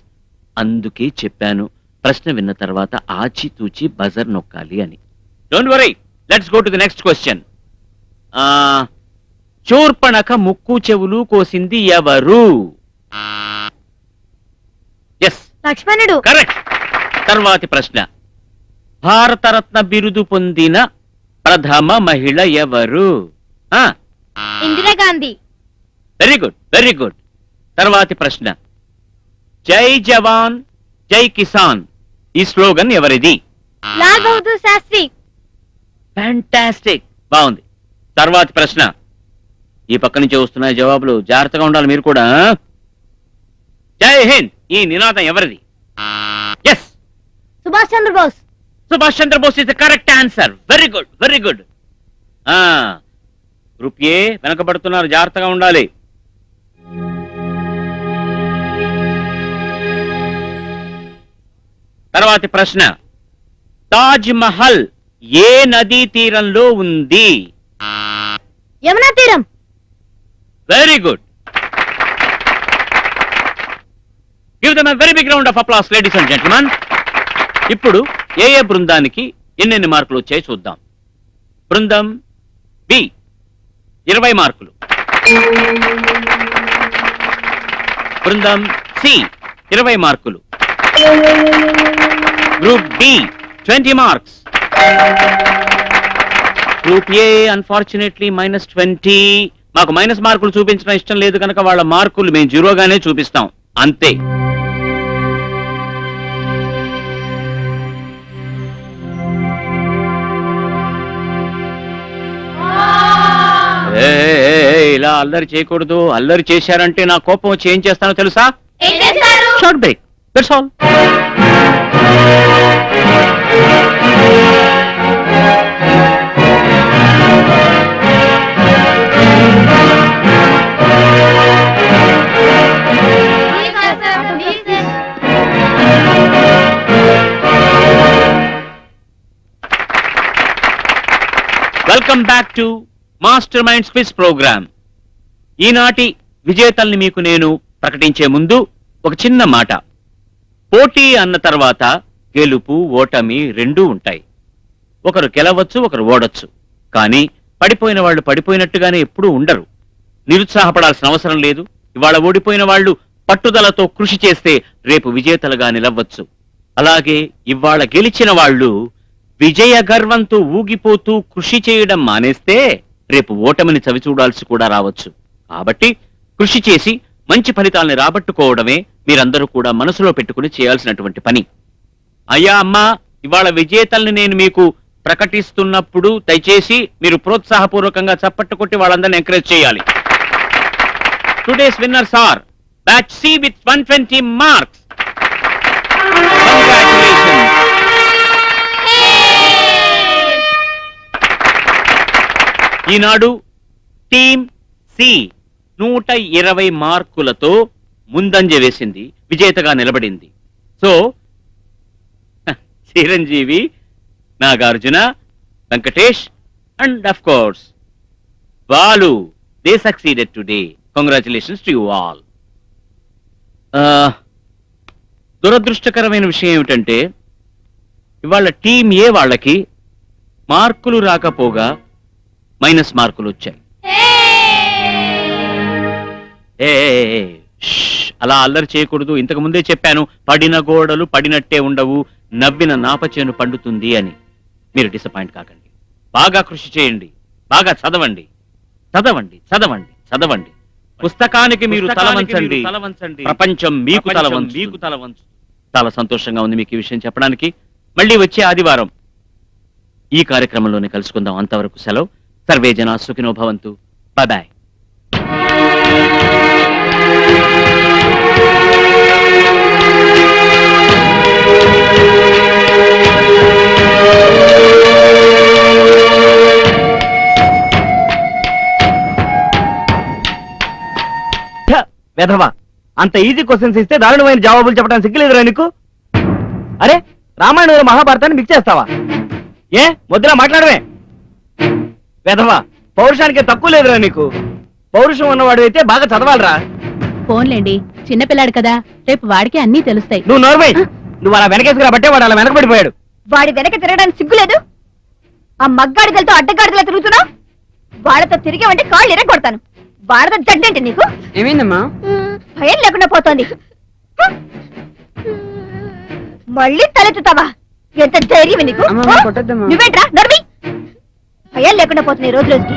అందుకే చెప్పాను ప్రశ్న విన్న తర్వాత ఆచితూచి బజర్ నొక్కాలి అని. Don't worry, let's go to the next question. Shurpanakha ముక్కు చెవులు కోసింది ఎవరు? ఎస్, లక్ష్మణుడు. కరెక్ట్. తర్వాతి ప్రశ్న, భారతరత్న బిరుదు పొందిన ప్రథమ మహిళ ఎవరు? Indira Gandhi. Very good, very good. తర్వాతి ప్రశ్న, జై జవాన్ జై కిసాన్ ఈ స్లోగన్ ఎవరిది? లాల్ బహదూర్ శాస్త్రి. ఫ్యాంటాస్టిక్, బాగుంది. తర్వాతి ప్రశ్న, ఈ పక్క నుంచి వస్తున్నాయి జవాబులు, జాగ్రత్తగా ఉండాలి మీరు కూడా. జై హింద్ ఈ నినాదం ఎవరిది? Yes, Subhash Chandrabose. Subhash Chandrabose is the correct answer. Very good, very good. Group A వెనకబడుతున్నారు, జాగ్రత్తగా ఉండాలి. తర్వాతి ప్రశ్న, తాజ్ మహల్ ఏ నదీ తీరంలో ఉంది? యమునా తీరం. Very good. Give them a very big round of applause ladies and gentlemen. ఇప్పుడు ఏ బృందానికి ఎన్నెన్ని మార్కులు వచ్చాయి చూద్దాం. బృందం బి 20 మార్కులు, బృందం సి 20 మార్కులు, group D 20 marks, group A unfortunately -20. మాకు మైనస్ మార్కులు చూపించడం ఇష్టం లేదు కనుక వాళ్ళ మార్కులు మేము జీరోగానే చూపిస్తాం, అంతే. ఇలా అల్లరి చేయకూడదు. అల్లరి చేశారంటే నా కోపం వచ్చి ఏం చేస్తానో తెలుసా? Short break, that's all. Welcome back to Master Minds quiz programme. ఈనాటి విజేతల్ని మీకు నేను ప్రకటించే ముందు ఒక చిన్న మాట. పోటీ అన్న తర్వాత గెలుపు ఓటమి రెండూ ఉంటాయి. ఒకరు గెలవచ్చు, ఒకరు ఓడొచ్చు. కానీ పడిపోయిన వాళ్ళు పడిపోయినట్టుగానే ఎప్పుడూ ఉండరు. నిరుత్సాహపడాల్సిన అవసరం లేదు. ఇవాళ ఓడిపోయిన వాళ్ళు పట్టుదలతో కృషి చేస్తే రేపు విజేతలుగా నిలవచ్చు. అలాగే ఇవాళ గెలిచిన వాళ్ళు విజయ గర్వంతో ఊగిపోతూ కృషి చేయడం మానేస్తే రేపు ఓటమిని చవిచూడాల్సి కూడా రావచ్చు. కాబట్టి కృషి చేసి మంచి ఫలితాల్ని రాబట్టుకోవడమే మీరందరూ కూడా మనసులో పెట్టుకుని చేయాల్సినటువంటి పని. అయ్యా అమ్మా, ఇవాళ విజేతల్ని నేను మీకు ప్రకటిస్తున్నప్పుడు దయచేసి మీరు ప్రోత్సాహపూర్వకంగా చప్పట్టు కొట్టి వాళ్ళందరినీ ఎంకరేజ్ చేయాలి. Today's winners are batch C with 120 marks. Congratulations. ఈనాడు టీమ్ సి 120 మార్కులతో ముందంజ వేసింది, విజేతగా నిలబడింది. So Chiranjeevi, Nagarjuna, Venkatesh and of course Balu, they succeeded today. Congratulations to you all. దురదృష్టకరమైన విషయం ఏమిటంటే ఇవాళ టీం ఏ వాళ్ళకి మార్కులు రాకపోగా మైనస్ మార్కులు వచ్చాయి. అలా అల్లరి చేయకూడదు. ఇంతకు ముందే చెప్పాను, పడిన గోడలు పడినట్టే ఉండవు, నవ్విన నాపచేను పండుతుంది అని. మీరు డిసప్పాయింట్ కాకండి. బాగా కృషి చేయండి, బాగా చదవండి, చదవండి, చదవండి, చదవండి. పుస్తకానికి మీరు తలవంచండి, ప్రపంచం మీకు తలవంచు. చాలా సంతోషంగా ఉంది మీకు ఈ విషయం చెప్పడానికి. మళ్ళీ వచ్చే ఆదివారం ఈ కార్యక్రమంలోనే కలుసుకుందాం. అంతవరకు సెలవు. సర్వే జనా సుఖినో భవంతు. Bye bye. వెధవా, అంత ఈజీ క్వశ్చన్స్ ఇస్తే దారుణమైన జవాబులు చెప్పడానికి సిగ్గులేదురా నీకు? అరే, రామాయణంలో మహాభారతాన్ని మిక్స్ చేస్తావా? ఏ ముద్ర మాట్లాడవే వెధవా, పౌరుషానికి తక్కువ లేదురా నీకు. పౌరుషం ఉన్నవాడు అయితే బాగా చదవాలరా. ఫోన్లేండి, చిన్నపిల్లాడు కదా, రేపు వాడికి అన్నీ తెలుస్తాయి. నువ్వు నోర్వై. నువ్వు అలా వెనకేసుకురా బట్టే వాడు అలా వెనకబడిపోయాడు. వాడి వెనక తిరగడానికి సిగ్గులేదు? ఆ మగ్గాడిదలతో అడ్డగాడిదలా తిరుగుతున్నావు. వాళ్ళతో తిరిగావంటే కాళ్ళు ఎరగొడతాను. వాళ్ళతో జడ్డంటే నీకు ఏమైందమ్మా? భయం లేకుండా పోతోంది. మళ్ళీ తలెత్తుతావా? ఎంత ధైర్యం నీకు? అమ్మమ్మ, కొట్టొద్దమ్మా. నువ్వేంట్రా నర్వి? భయం లేకుండా పోతున్నాయి రోజు రోజుకి.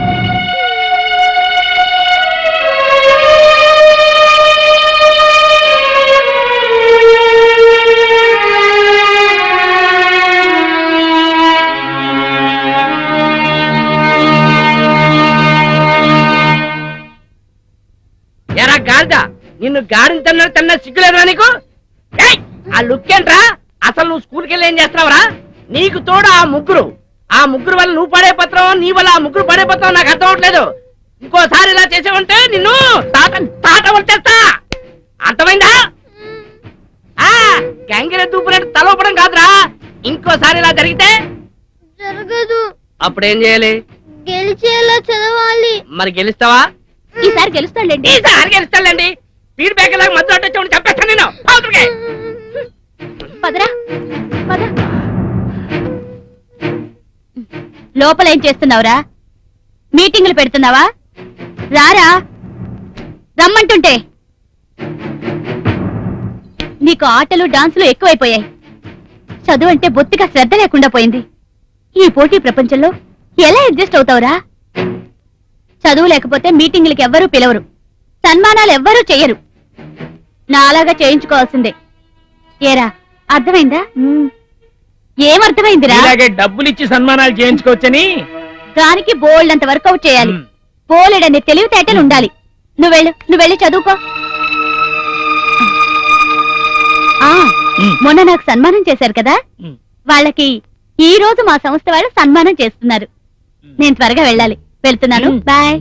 ఎరా గాడిద, నిన్ను గాడిని తిన్నా సిగ్గులేదురా నీకు? ఏయ్, ఆ లుక్ ఏంట్రా? అసలు నువ్వు స్కూల్కి వెళ్ళి ఏం చేస్తున్నావురా? నీకు తోడు ఆ ముగ్గురు వల్ల నువ్వు పడే పత్రం, నీ వల్ల ఆ ముగ్గురు పడే పత్రం నాకు అర్థం అవట్లేదు. ఇంకోసారి ఇలా చేసావంటే నిన్ను తాట వచ్చేస్తా, అర్థమైందా? గంగిర దూపునట్టు తలవపడం కాదురా. ఇంకోసారి ఇలా జరిగితే జరగదు. అప్పుడేం చేయాలి? గెలిచేలా చదవాలి. మరి గెలుస్తావా? ఈసారి గెలుస్తాడులేండి. ఈసారి గెలుస్తాడండి. ఫీడ్బ్యాక్ లాగా మధ్య వచ్చి చెప్పేస్తాను నేను. అవతలికి. పదరా పద. లోపల ఏం చేస్తున్నావురా? మీటింగులు పెడుతున్నావా? రారా, రమ్మంటుంటే. నీకు ఆటలు డాన్సులు ఎక్కువైపోయాయి. చదువు అంటే బొత్తిగా శ్రద్ధ లేకుండా పోయింది. ఈ పోటీ ప్రపంచంలో ఎలా అడ్జస్ట్ అవుతావురా? చదువు లేకపోతే మీటింగులకి ఎవ్వరూ పిలవరు, సన్మానాలు ఎవ్వరూ చెయ్యరు. నాలాగా చేయించుకోవాల్సిందే. ఏరా, అర్థమైందా? ఏమర్థమైందిరా? ఇలాగే డబ్బులిచ్చి సన్మానాలు చేయించుకోవచ్చని. దానికి బోల్డంత వర్కౌట్ చేయాలి. బోలెడన్ని తెలివితేటలు ఉండాలి. నువ్వెళ్ళి చదువుకో. మొన్న నాకు సన్మానం చేశారు కదా, వాళ్ళకి ఈ రోజు మా సంస్థ వాళ్ళు సన్మానం చేస్తున్నారు. నేను త్వరగా వెళ్ళాలి. వెళ్తున్నాను. బాయ్.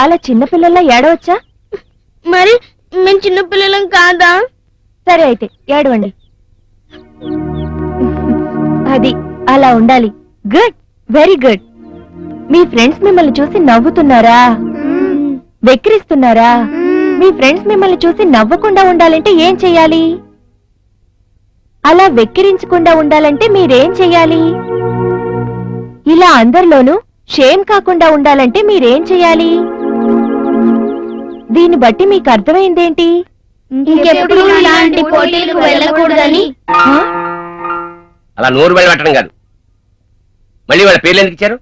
అలా చిన్నపిల్లల్లా ఏడవచ్చా? మరి మేము చిన్నపిల్లలం కాదా? సరే అయితే ఏడవండి. అది అలా ఉండాలి. Good, very good. మీ ఫ్రెండ్స్ మిమ్మల్ని చూసి నవ్వుతున్నారా? వెక్కిరిస్తున్నారా? మీ ఫ్రెండ్స్ మిమ్మల్ని చూసి నవ్వకుండా ఉండాలంటే ఏం చెయ్యాలి? అలా వెక్కిరించకుండా ఉండాలంటే మీరేం చెయ్యాలి? ఇలా అందరిలోనూ షేమ్ కాకుండా ఉండాలంటే మీరేం చెయ్యాలి? దీన్ని బట్టి మీకు అర్థమైందేంటి? ఇంకెప్పుడు ఇలాంటి పోటీలకు వెళ్ళకూడదని. అలా నోరు వెళ్ళబెట్టడం కాదు. మళ్ళీ వాళ్ళ పేర్లు ఎందుకు ఇచ్చారు?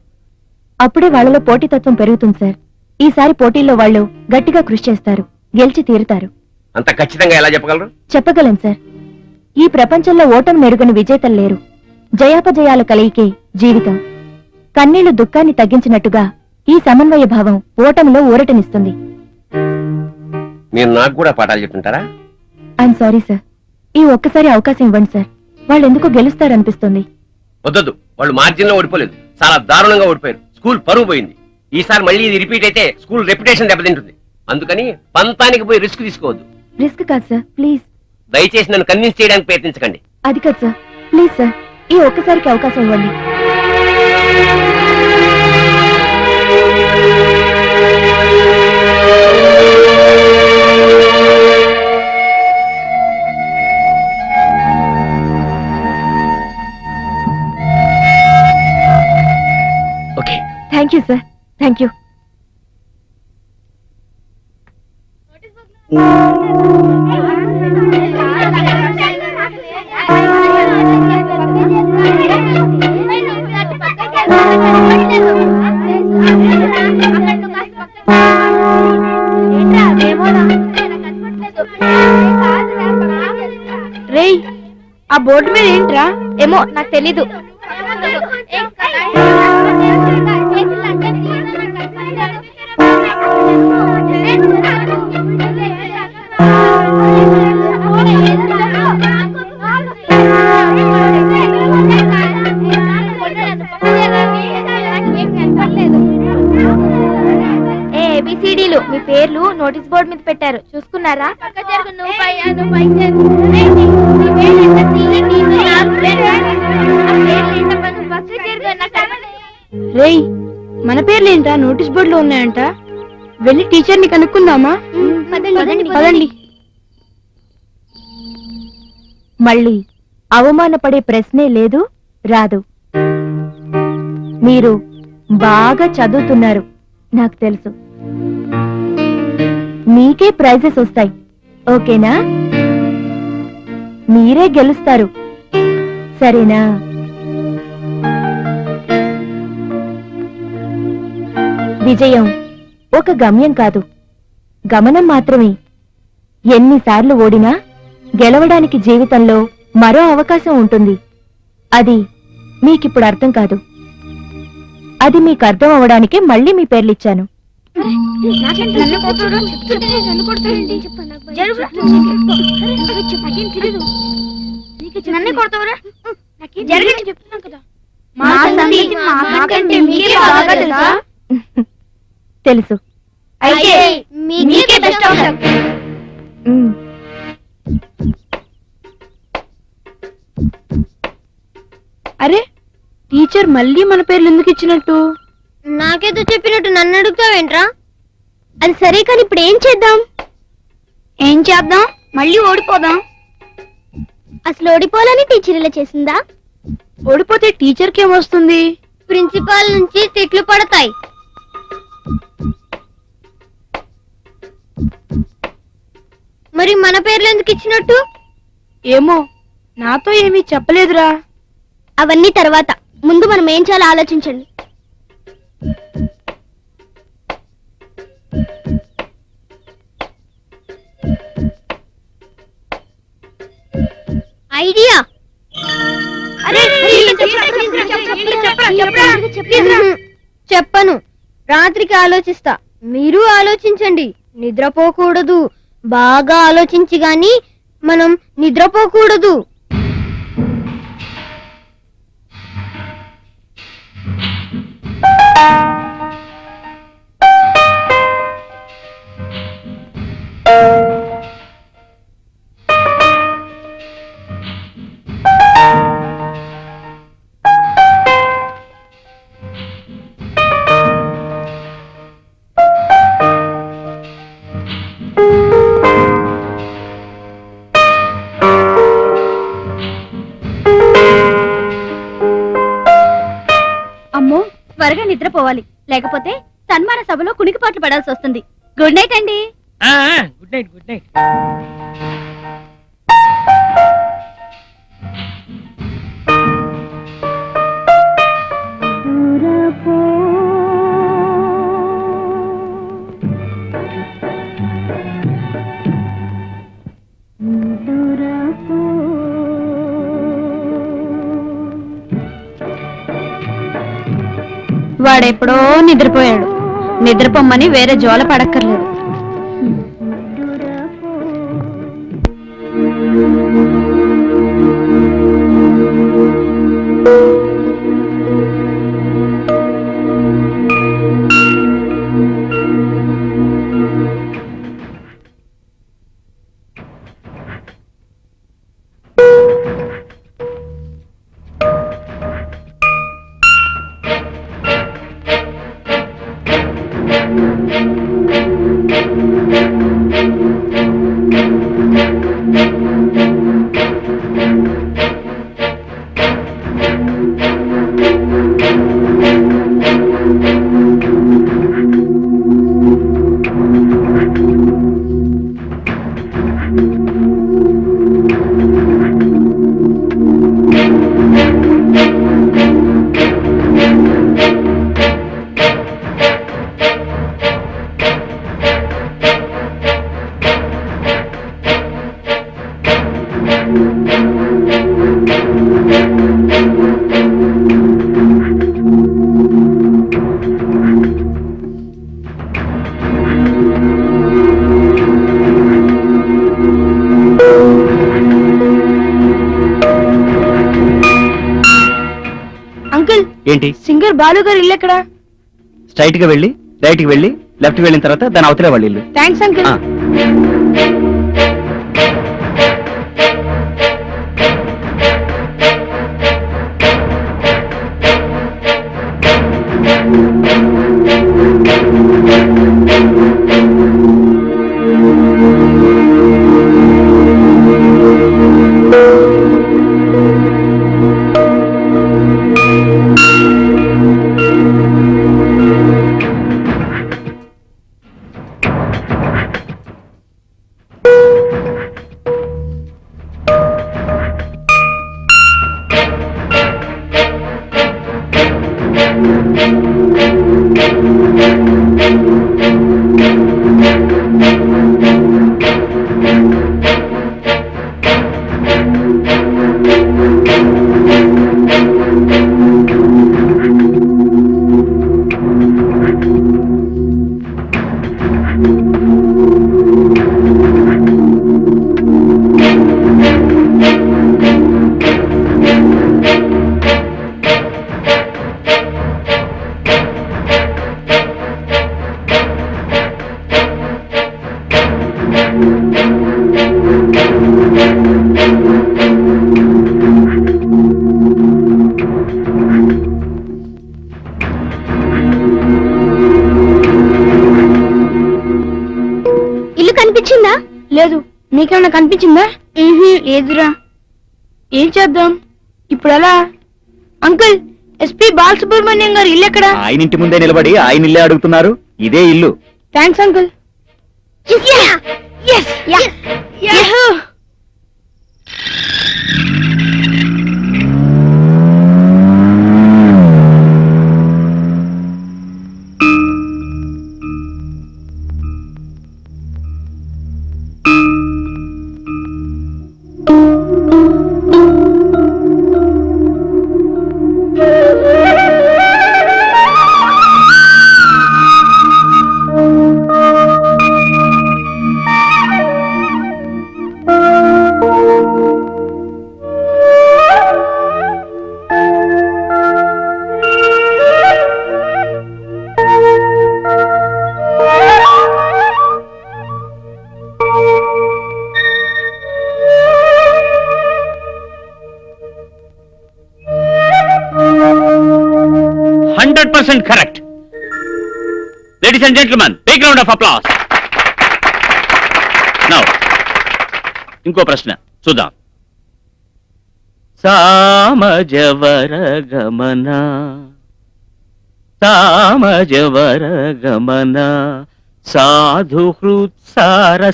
అప్పుడే వాళ్ళలో పోటీతత్వం పెరుగుతుంది సార్. ఈసారి పోటీల్లో వాళ్ళు గట్టిగా కృషి చేస్తారు, గెలిచి తీరుతారు. అంత ఖచ్చితంగా ఎలా చెప్పగలరు? చెప్పగలం సార్. ఈ ప్రపంచంలో ఓటమి మెరుగని విజేతలు లేరు. జయాపజయాల కలయికే జీవితం. కన్నీళ్లు దుఃఖాన్ని తగ్గించినట్టుగా ఈ సమన్వయ భావం ఓటమిలో ఊరటనిస్తుంది. మీరు నాకు కూడా పాఠాలు చెప్తుంటారా? I'm sorry sir. ఈ ఒక్కసారి అవకాశం ఇవ్వండి సార్. వాళ్ళు ఎందుకు గెలుస్తారనిపిస్తుంది. వద్దొద్దు, వాళ్ళు మార్జిన్ లో ఓడిపోలేదు, చాలా దారుణంగా ఓడిపోయారు. స్కూల్ పరువు పోయింది. ఈసారి మళ్ళీ ఇది రిపీట్ అయితే స్కూల్ రెప్యుటేషన్ దెబ్బతింటుంది. అందుకని పంతానికి పోయి రిస్క్ తీసుకోవద్దు. రిస్క్ కాదు సార్, ప్లీజ్. దయచేసి నన్ను కన్విన్స్ చేయడానికి ప్రయత్నించకండి. అది కాదు సార్, ప్లీజ్ సార్. ఈ ఒక్కసారికి అవకాశం ఇవ్వండి. Thank you sir, thank you. రేయ్, ఆ బోర్డు మీద ఏంట్రా? ఏమో నాకు తెలీదు. ఏబిసిడీలు మీ పేర్లు నోటీస్ బోర్డు మీద పెట్టారు, చూసుకున్నారా? రేయ్, మన పేర్లేంటా నోటీస్ బోర్డులో ఉన్నాయంట? వెళ్ళి టీచర్ని కనుక్కుందామా? పదండి. మళ్ళీ అవమానపడే ప్రశ్నే లేదు, రాదు. మీరు బాగా చదువుతున్నారు, నాకు తెలుసు. మీకే ప్రైజెస్ వస్తాయి, ఓకేనా? మీరే గెలుస్తారు, సరేనా? విజయం ఒక గమ్యం కాదు, గమనం మాత్రమే. ఎన్నిసార్లు ఓడినా గెలవడానికి జీవితంలో మరో అవకాశం ఉంటుంది. అది మీకిప్పుడు అర్థం కాదు. అది మీకు అర్థం అవడానికే మళ్ళీ మీ పేర్లిచ్చాను. తెలుసు. మ్. అరే, టీచర్ మళ్ళీ మన పేర్లు ఎందుకు ఇచ్చినట్టు? నాకేదో చెప్పినట్టు నన్ను అడుగుతావేంట్రా? అది సరే, కానీ ఇప్పుడు ఏం చేద్దాం? మళ్ళీ ఓడిపోదాం. అసలు ఓడిపోవాలని టీచర్ ఇలా చేసిందా? ఓడిపోతే టీచర్కి ఏమొస్తుంది? ప్రిన్సిపాల్ నుంచి తిట్లు పడతాయి. మరి మన పేర్లు ఎందుకు ఇచ్చినట్టు? ఏమో, నాతో ఏమీ చెప్పలేదురా. అవన్నీ తర్వాత, ముందు మనం ఏం చేయాలో ఆలోచించండి. ఐడియా. చెప్పను, రాత్రికి ఆలోచిస్తా. మీరు ఆలోచించండి. నిద్రపోకూడదు. బాగా ఆలోచించి గాని మనం నిద్రపోకూడదు. అమ్మో, త్వరగా నిద్రపోవాలి, లేకపోతే సన్మాన సభలో కునికిపాట్లు పడాల్సి వస్తుంది. గుడ్ నైట్ అండి. Good night, good night. వాడెప్పుడో నిద్రపోయాడు. నిద్రపోమ్మని వేరే జోల పడక్కర్లేదు. అంకుల్, ఏంటి? సింగర్ బాలు గారు ఇల్లు ఎక్కడ? స్ట్రైట్ గా వెళ్ళి రైట్ కి వెళ్ళి లెఫ్ట్ కి వెళ్ళిన తర్వాత దాని అవతలే వాళ్ళ ఇల్లు. Thanks uncle. ఆ. ఇల్లు కనిపించిందా? లేదు. నీకేమైనా కనిపించిందా? లేదురా. ఏం చేద్దాం ఇప్పుడు? ఎలా? అంకుల్, ఎస్పీ బాలసుబ్రహ్మణ్యం గారు ఇల్లు ఎక్కడ? ఆయన ఇంటి ముందే నిలబడి ఆయన ఇల్లే అడుగుతున్నారు. ఇదే ఇల్లు. Thanks uncle. Yahoo! Correct. Ladies and gentlemen, big round of applause. Now ఇంకో ప్రశ్న చూద్దాం. సామజవర గమన సామజవర గమన సాధు హృత్సారసాబ్జపాల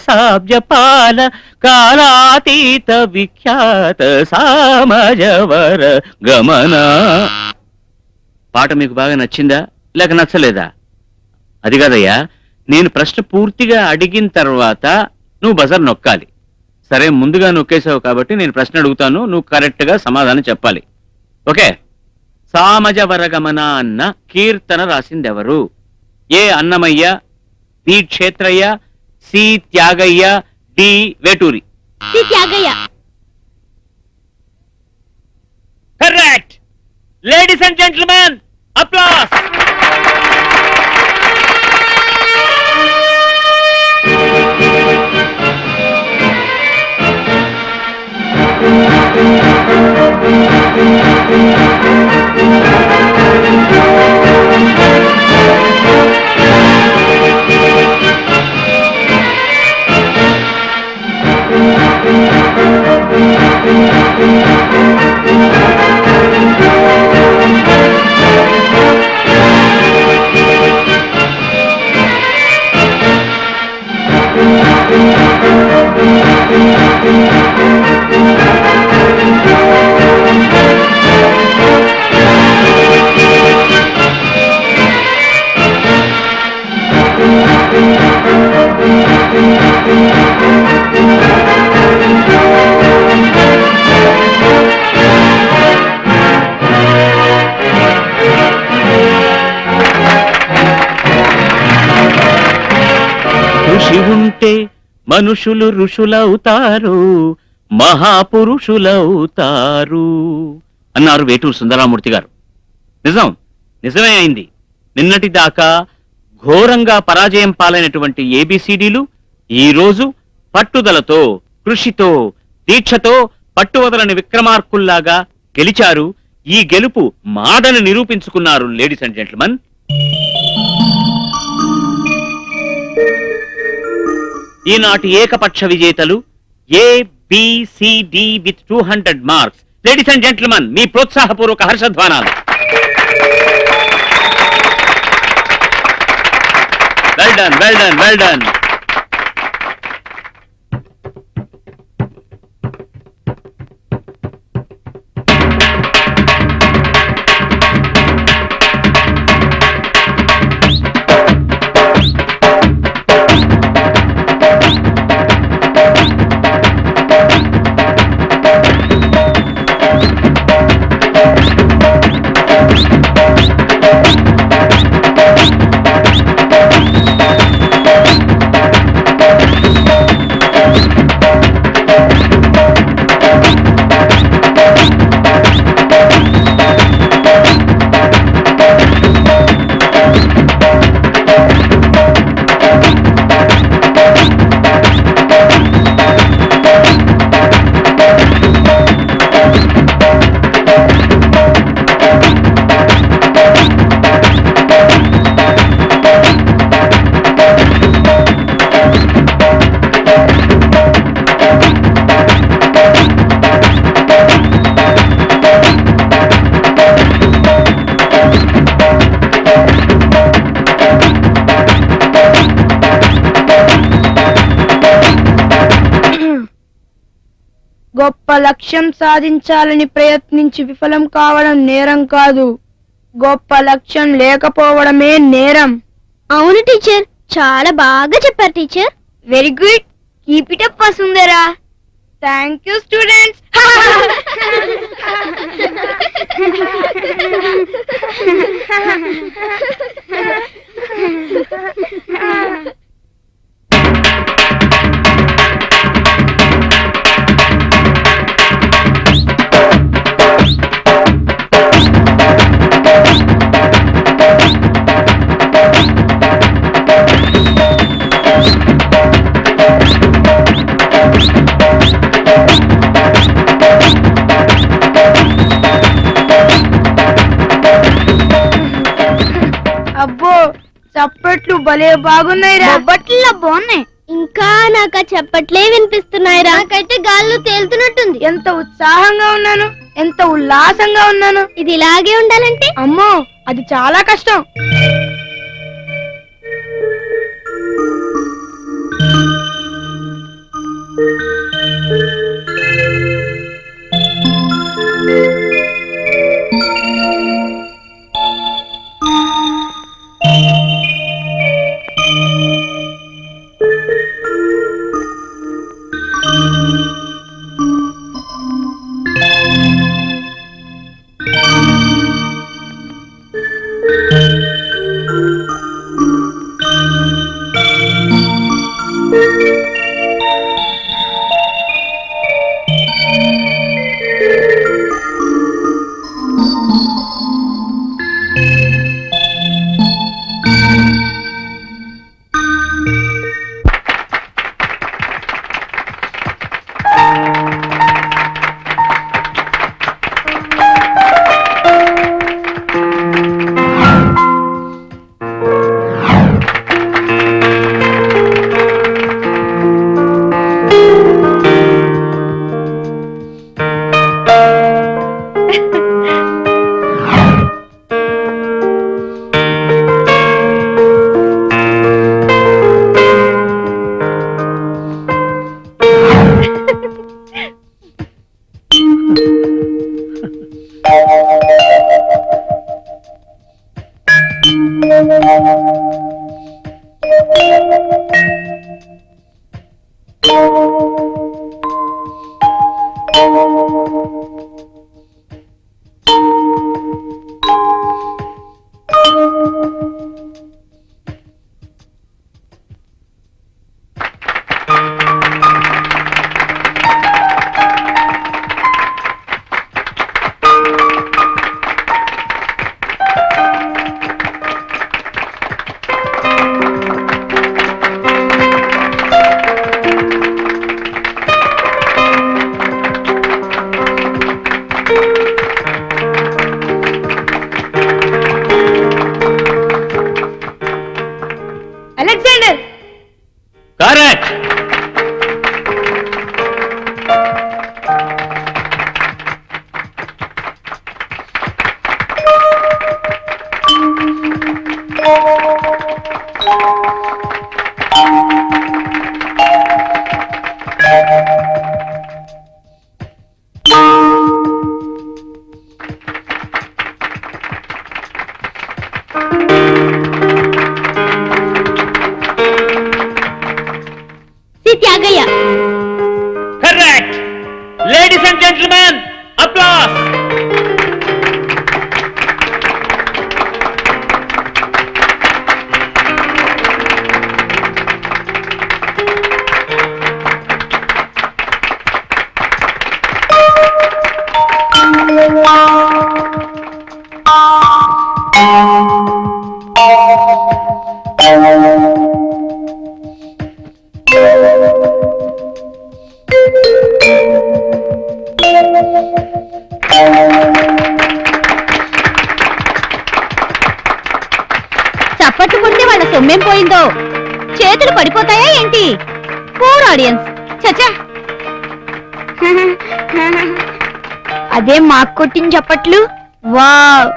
కాలాతీత విఖ్యాత సామజవర గమన. పాట మీకు బాగా నచ్చిందా లేక నచ్చలేదా? అది కాదయ్యా, నేను ప్రశ్న పూర్తిగా అడిగిన తర్వాత నువ్వు బజర్ నొక్కాలి. సరే, ముందుగా నొక్కేసావు కాబట్టి నేను ప్రశ్న అడుగుతాను, నువ్వు కరెక్ట్ గా సమాధానం చెప్పాలి. ఓకే? సామజవరగమన అన్న కీర్తన రాసిందెవరు? A Annamayya, B Kshetrayya, C Tyagayya, D Veturi. Tyagayya. Correct. Ladies and gentlemen, applause! కృషి ఉంటే మనుషులు ఋషులవుతారు, మహాపురుషులవుతారు అన్నారు వేటూరు సుందరరామూర్తి గారు. నిజమే అయింది. నిన్నటి దాకా ఘోరంగా పరాజయం పాలైనటువంటి ఏబిసిడీలు ఈ రోజు పట్టుదలతో, కృషితో, దీక్షతో పట్టువదలని విక్రమార్కుల్లాగా గెలిచారు. ఈ గెలుపు మాడని నిరూపించుకున్నారు. లేడీస్ అండ్ జెంట్లమెన్, ఈనాటి ఏకపక్ష విజేతలు ABCD with 200 marks. Ladies and gentlemen, మీ ప్రోత్సాహపూర్వక హర్షధ్వానాలు. Well done, well done, well done. గొప్ప లక్ష్యం సాధించాలని ప్రయత్నించి విఫలం కావడం నేరం కాదు, గొప్ప లక్ష్యం లేకపోవడమే నేరం. అవును టీచర్, చాలా బాగా చెప్పారు teacher. Very good, keep it up Vasundhara. Thank you students. అబ్బో, చప్పట్లు భలే బాగున్నాయిరా. బొబ్బట్లా బాగున్నాయి. ఇంకా నాకు చప్పట్లే వినిపిస్తున్నాయిరా. నాకైతే గాల్లో తేలుతున్నట్టుంది. ఎంత ఉత్సాహంగా ఉన్నాను, ఎంత ఉల్లాసంగా ఉన్నాను. ఇది ఇలాగే ఉండాలంటే అమ్మో, అది చాలా కష్టం. Tyagayya correct. Ladies and gentlemen, applause. చప్పట్లు కొడితే వాళ్ళ సొమ్మేం పోయిందో, చేతులు పడిపోతాయా ఏంటి? Poor audience. చచ్చా, అదే మాకు కొట్టిన చప్పట్లు. వావ్.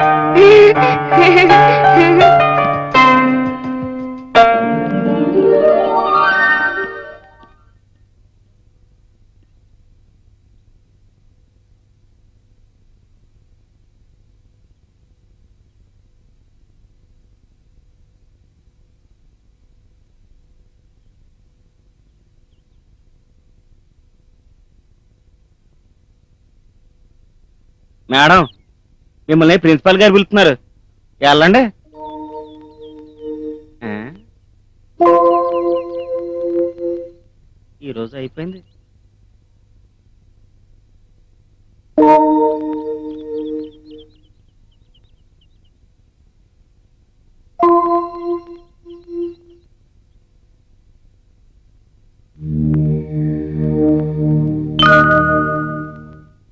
మేడం, మిమ్మల్ని ప్రిన్సిపాల్ గారు పిలుస్తున్నారు, వెళ్ళండి. ఈరోజు అయిపోయింది.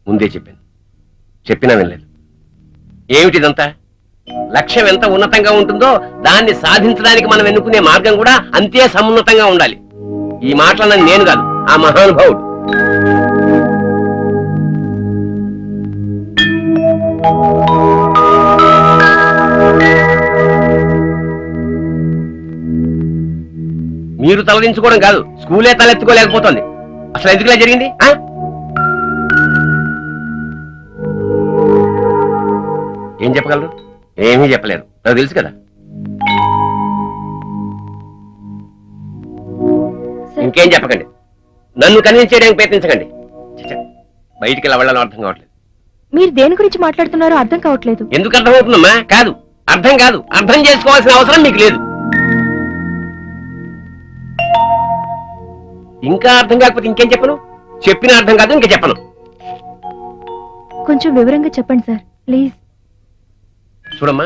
ముందే చెప్పినా వినలేదు. ఏమిటిదంతా? లక్ష్యం ఎంత ఉన్నతంగా ఉంటుందో దాన్ని సాధించడానికి మనం ఎన్నుకునే మార్గం కూడా అంతే సమున్నతంగా ఉండాలి. ఈ మాటలన్నది నేను కాదు, ఆ మహానుభావుడు. మీరు తలదించుకోవడం కాదు, స్కూలే తలెత్తుకోలేకపోతుంది. అసలు ఎందుకులా జరిగింది? ఏం చెప్పగలరు? ఏమీ చెప్పలేరు, నాకు తెలుసు కదా. ఇంకేం చెప్పకండి, నన్ను కన్విన్స్ చేయడానికి ప్రయత్నించకండి. బయటికి ఎలా వెళ్ళాలో అర్థం కావట్లేదు. మీరు దేని గురించి మాట్లాడుతున్నారో అర్థం కావట్లేదు. ఎందుకు అర్థం అవుతుందమ్మా? కాదు, అర్థం కాదు, అర్థం చేసుకోవాల్సిన అవసరం మీకు లేదు. ఇంకా అర్థం కాకపోతే ఇంకేం చెప్పను? చెప్పిన అర్థం కాదు, ఇంకా చెప్పను. కొంచెం వివరంగా చెప్పండి సార్, ప్లీజ్. చూడమ్మా,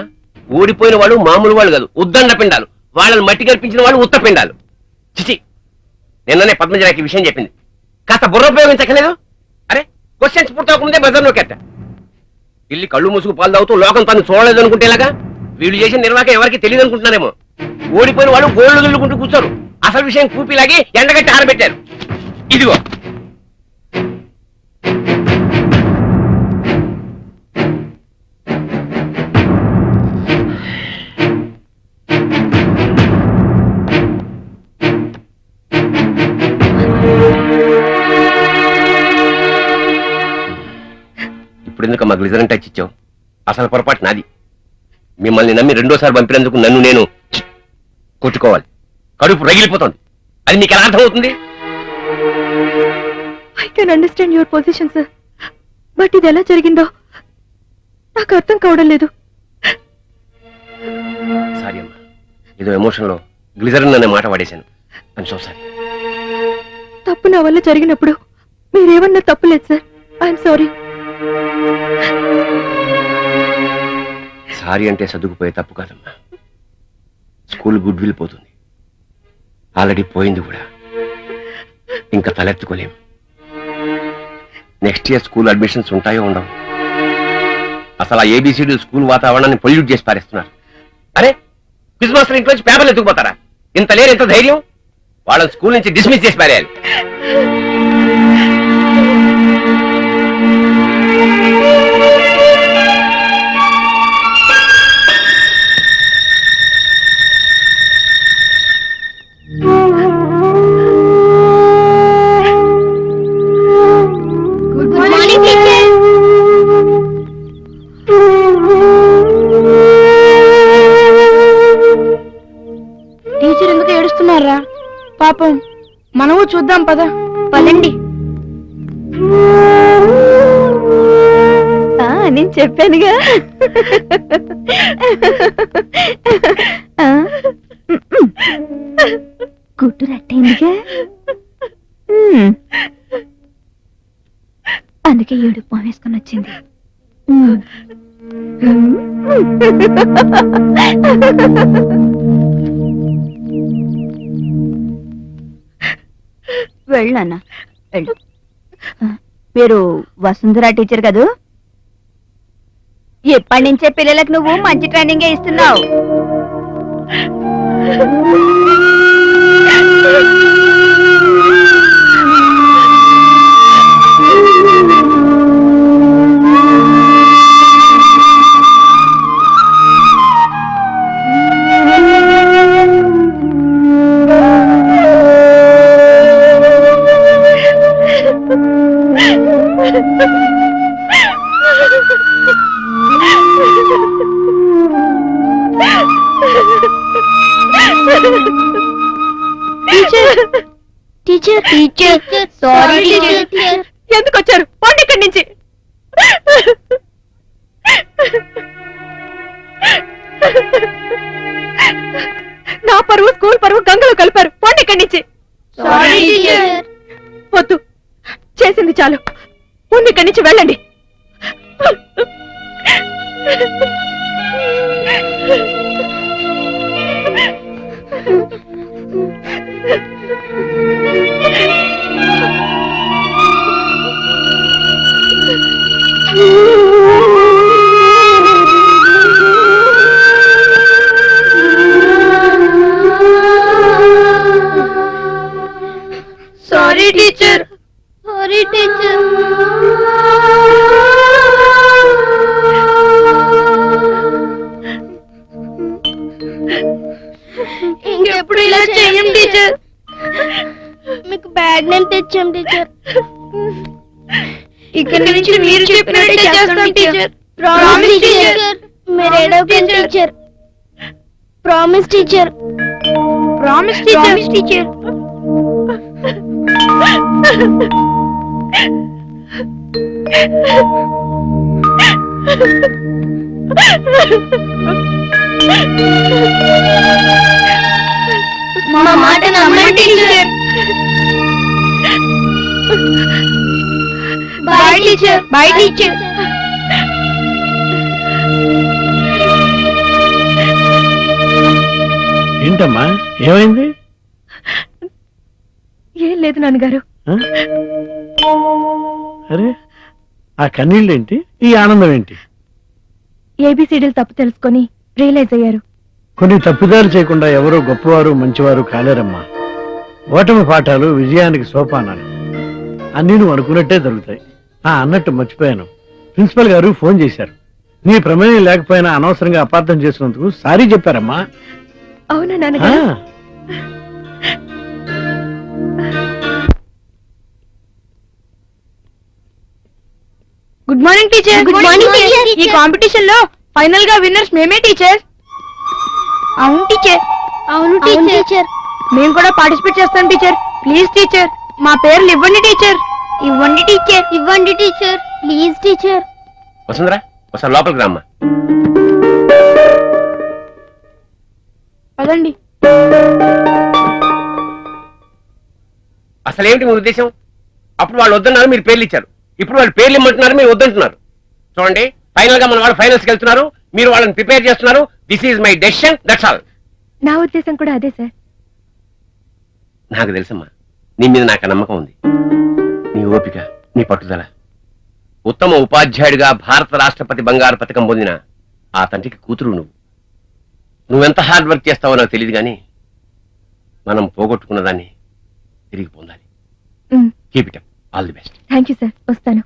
ఓడిపోయిన వాళ్ళు మామూలు వాళ్ళు కాదు, ఉద్దండ పిండాలు. వాళ్ళని మట్టి కల్పించిన వాళ్ళు ఉత్త పిండాలు. చిచి, నిన్ననే పద్మజరాకి విషయం చెప్పింది. కాస్త బుర్ర ఉపయోగించకలేదు. అరే, క్వశ్చన్స్ పూర్తవకముందే బజార్ నొక్కేట. ఇల్లి కళ్ళు మూసుకు పాలు తాగుతూ లోకం తను చూడలేదు అనుకుంటేలాగా వీళ్ళు చేసిన నిర్వాహకం ఎవరికి తెలియదు అనుకుంటున్నారేమో. ఓడిపోయిన వాళ్ళు గోళ్లు వదులుకుంటూ కూర్చోరు, అసలు విషయం కూపిలాగి ఎండగట్టి ఆరబెట్టారు. ఇదిగో ఇప్పుడు ఎందుకమ్మా గ్లిజరిన్ టచ్ ఇచ్చావు? అసలు పొరపాటు నాది. మిమ్మల్ని నమ్మి రెండోసారి పంపినందుకు నన్ను నేను కొట్టుకోవాలి. కడుపు రగిలిపోతుంది. అది మీకు ఎలా అర్థమవుతుంది? I can understand your position sir, but ఇది ఎలా జరిగిందో నాకు అర్థం కావడం లేదు. సారీ అమ్మా, ఏదో ఎమోషన్ లో గ్లిజరిన్ అనే మాట వాడేశాను. I'm so sorry. తప్పు నా వల్ల జరిగినప్పుడు మీరేమన్నా తప్పులేదు సార్, ఐఎమ్ సారీ. సారీ అంటే సర్దుకుపోయే తప్పు కాదమ్మా. స్కూల్ గుడ్ విల్ పోతుంది, ఆల్రెడీ పోయింది కూడా. ఇంకా తలెత్తుకోలేం. నెక్స్ట్ ఇయర్ స్కూల్ అడ్మిషన్స్ ఉంటాయో ఉండవు. అసలు ఆ ఏబిసిడి స్కూల్ వాతావరణాన్ని పొల్యూట్ చేసి పారేస్తున్నారు. అరే, క్విజ్ మాస్టర్ ఇంట్లోంచి పేపర్లు ఎత్తుకుపోతారా? ఇంత లేరు, ఇంత ధైర్యం. వాళ్ళని స్కూల్ నుంచి డిస్మిస్ చేసి పారేయాలి. వస్తున్నారా పాపం మనము చూద్దాం పద పదండి. నేను చెప్పానుగా. గుట్టు రట్టయిందిగా. అందుకే ఏడు వేసుకొని వచ్చింది. వెళ్ళన్నా వెళ్ళు. మీరు వసుంధర టీచర్ కదూ? ఎప్పటి నుంచే పిల్లలకు నువ్వు మంచి ట్రైనింగ్ ఇస్తున్నావు. Teacher teacher sorry teacher. ఎందుకు వచ్చారు? పోండి ఇక్కడి నుంచి. నా పరువు స్కూల్ పరువు గంగలో కలిపారు. పోండి ఇక్కడి నుంచి. వద్దు, చేసింది చాలు. ముందు ఇక్కడి నుంచి వెళ్ళండి. Sorry teacher. Sorry teacher. ఇంకెప్పుడు ఇలా చేయం టీచర్. మీకు బ్యాడ్ నేమ్ తెచ్చాం టీచర్. ఇక్కడి నుంచి మీరు చెప్పినట్టే చేస్తాం టీచర్. Promise teacher. మీరు ఏడవకండి teacher. Promise teacher. Promise teacher. Teacher మా మాట నమ్మండి teacher. Bye teacher. Bye teacher. ఏంటమ్మా ఏమైంది? ఏం లేదు నాన్నగారు. ఆ? అరే ఆ కన్నీళ్ళేంటి, ఈ ఆనందం ఏంటి? ఏబిసిడీలు తప్పు తెలుసుకొని రియలైజ్ అయ్యారు. కొన్ని తప్పిదాలు చేయకుండా ఎవరో గొప్పవారు మంచివారు కాలేరమ్మా. ఓటమి పాఠాలు విజయానికి సోపానాలు. అన్నీ నువ్వు అనుకున్నట్టే జరుగుతాయి. అన్నట్టు మర్చిపోయాను, ప్రిన్సిపల్ గారు ఫోన్ చేశారు. నీ ప్రమేయం లేకపోయినా అనవసరంగా అపార్థం చేసినందుకు సారీ చెప్పారమ్మా. అవునా నాన్నగారు? Good morning teacher. Good morning teacher. ఈ కాంపిటీషన్ లో ఫైనల్ గా విన్నర్స్ మేమే టీచర్. అవును టీచర్. అవును టీచర్. మేము కూడా పార్టిసిపేట్ చేస్తాం టీచర్. ప్లీజ్ టీచర్ మా పేర్లు ఇవ్వండి టీచర్. ఇవ్వండి టీచర్. ఇవ్వండి టీచర్. Please teacher. వసుంధరా ఒకసారి లోపలికి రామ్మా. పదండి. అసలేమిటి మీ ఉద్దేశం? అప్పుడు వాళ్ళు వద్దన్నారు, మీరు పేర్లు ఇచ్చారు. ఇప్పుడు వాళ్ళు పేర్లు ఇమ్మంటున్నారు, మీరు వద్దంటున్నారు. చూడండి, ఫైనల్ గా మన వాళ్ళు ఫైనల్స్కి వెళ్తున్నారు, మీరు వాళ్ళని ప్రిపేర్ చేస్తున్నారు. This is my decision, that's all. నా ఉద్దేశం కూడా అదే సార్. నాకు తెలుసమ్మా, నీ మీద నాకు నమ్మకం ఉంది. నీ ఓపిక, నీ పట్టుదల. ఉత్తమ ఉపాధ్యాయుడిగా భారత రాష్ట్రపతి బంగారు పథకం పొందిన ఆ తండ్రికి కూతురు నువ్వు. నువ్వెంత హార్డ్ వర్క్ చేస్తావో నాకు తెలియదు, కానీ మనం పోగొట్టుకున్న దాన్ని తిరిగి పొందాలి. Keep it up. All the best. Thank you sir. వస్తాను.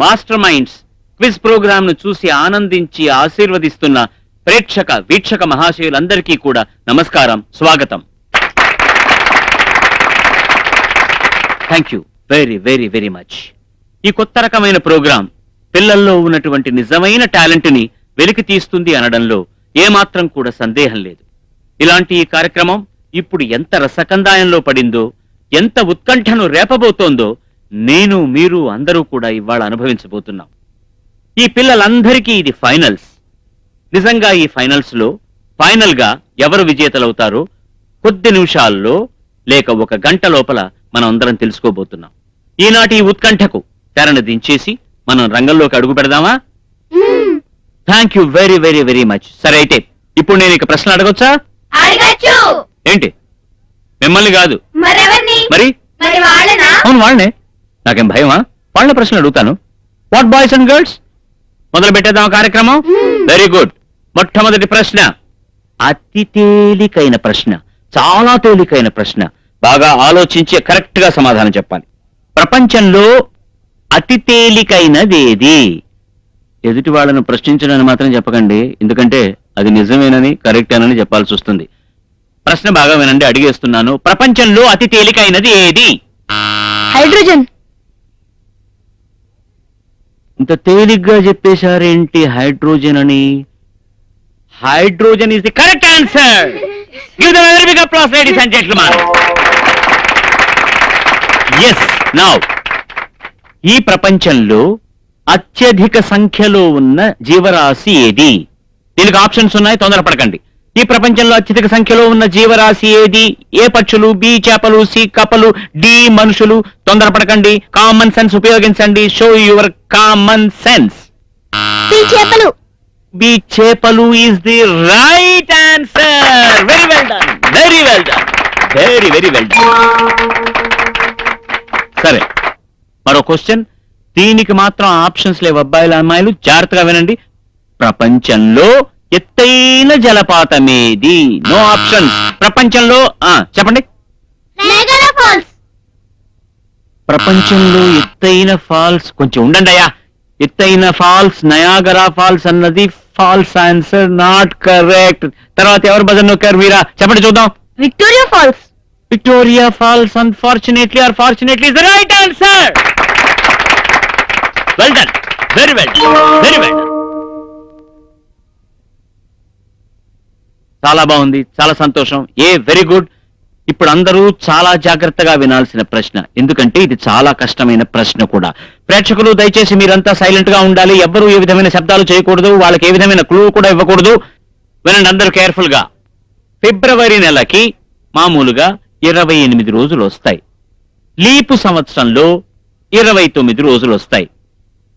మాస్టర్ మైండ్స్ క్విజ్ ప్రోగ్రామ్ ను చూసి ఆనందించి ఆశీర్వదిస్తున్న ప్రేక్షక వీక్షక మహాశయులందరికీ కూడా నమస్కారం, స్వాగతం. Thank you very very very much. ఈ కొత్త రకమైన ప్రోగ్రాం పిల్లల్లో ఉన్నటువంటి నిజమైన టాలెంట్ ని వెలికి తీస్తుంది అనడంలో ఏమాత్రం కూడా సందేహం లేదు. ఇలాంటి ఈ కార్యక్రమం ఇప్పుడు ఎంత రసకందాయంలో పడిందో, ఎంత ఉత్కంఠను రేపబోతోందో నేను మీరు అందరూ కూడా ఇవాళ అనుభవించబోతున్నాం. ఈ పిల్లలందరికీ ఇది ఫైనల్స్. నిజంగా ఈ ఫైనల్స్ లో ఫైనల్ గా ఎవరు విజేతలవుతారో కొద్ది నిమిషాల్లో లేక ఒక గంట లోపల మనం అందరం తెలుసుకోబోతున్నాం. ఈనాటి ఈ ఉత్కంఠకు తెరను దించేసి మనం రంగంలోకి అడుగు పెడదామా? Thank you very very very much. సరే అయితే ఇప్పుడు నేను ఇక ప్రశ్న అడగొచ్చా? ఏంటి, మిమ్మల్ని కాదు మరి? అవును వాళ్ళనే. నాకేం భయమా? వాళ్ళ ప్రశ్నలు అడుగుతాను. వాట్ బాయ్స్ అండ్ గర్ల్స్, మొదలు పెట్టేద్దాం కార్యక్రమం. Very good. మొట్టమొదటి ప్రశ్న అతి తేలికైన ప్రశ్న, చాలా తేలికైన ప్రశ్న. బాగా ఆలోచించి కరెక్ట్ గా సమాధానం చెప్పాలి. ప్రపంచంలో అతి తేలికైనదేది? ఎదుటి వాళ్ళను ప్రశ్నించడానికి మాత్రం చెప్పకండి, ఎందుకంటే అది నిజమేనని కరెక్టేనని చెప్పాల్సి వస్తుంది. ప్రశ్న బాగా వినండి, అడిగేస్తున్నాను. ప్రపంచంలో అతి తేలికైనది ఏది? హైడ్రోజన్. ఇంత తేలిగ్గా చెప్పేశారేంటి హైడ్రోజన్ అని? Hydrogen is the correct answer. Give them a very big applause ladies and gentlemen. yes now ఈ ప్రపంచంలో అత్యధిక సంఖ్యలో ఉన్న జీవరాశి ఏది? దీనికి ఆప్షన్స్ ఉన్నాయి, తొందరపడకండి. ఈ ప్రపంచంలో అత్యధిక సంఖ్యలో ఉన్న జీవరాశి ఏది? ఏ పక్షులు, బి చేపలు, సి కప్పలు, డి మనుషులు. తొందరపడకండి, కామన్ సెన్స్ ఉపయోగించండి. Show your common sense. చేపలు. బి చేపలు is the right answer. Very well done, very well done, very very well done. సరే, మరో క్వశ్చన్. దీనికి మాత్రం ఆప్షన్స్ లేవు అబ్బాయిలు అమ్మాయిలు, జాగ్రత్తగా వినండి. ప్రపంచంలో ఎత్తైన జలపాతమేది? No options. ప్రపంచంలో చెప్పండి. ప్రపంచంలో ఎత్తైన ఫాల్స్, కొంచెం ఉండండి అయ్యా. ఎత్తైన ఫాల్స్ నయాగరా ఫాల్స్ అన్నది ఫాల్స్ ఆన్సర్, నాట్ కరెక్ట్. తర్వాత ఎవరు బజన్ నొక్కారు మీరా? చెప్పండి చూద్దాం. Victoria falls. Victoria falls unfortunately or fortunately is the right answer. Well done, very well done, very well done. చాలా బాగుంది, చాలా సంతోషం. Very good. ఇప్పుడు అందరూ చాలా జాగ్రత్తగా వినాల్సిన ప్రశ్న, ఎందుకంటే ఇది చాలా కష్టమైన ప్రశ్న కూడా. ప్రేక్షకులు దయచేసి మీరంతా సైలెంట్ గా ఉండాలి. ఎవ్వరూ ఏ విధమైన శబ్దాలు చేయకూడదు, వాళ్ళకి ఏ విధమైన క్లూ కూడా ఇవ్వకూడదు. వినండి అందరూ కేర్ఫుల్ గా. ఫిబ్రవరి నెలకి మామూలుగా 28 రోజులు వస్తాయి. లీపు సంవత్సరంలో 29 రోజులు వస్తాయి.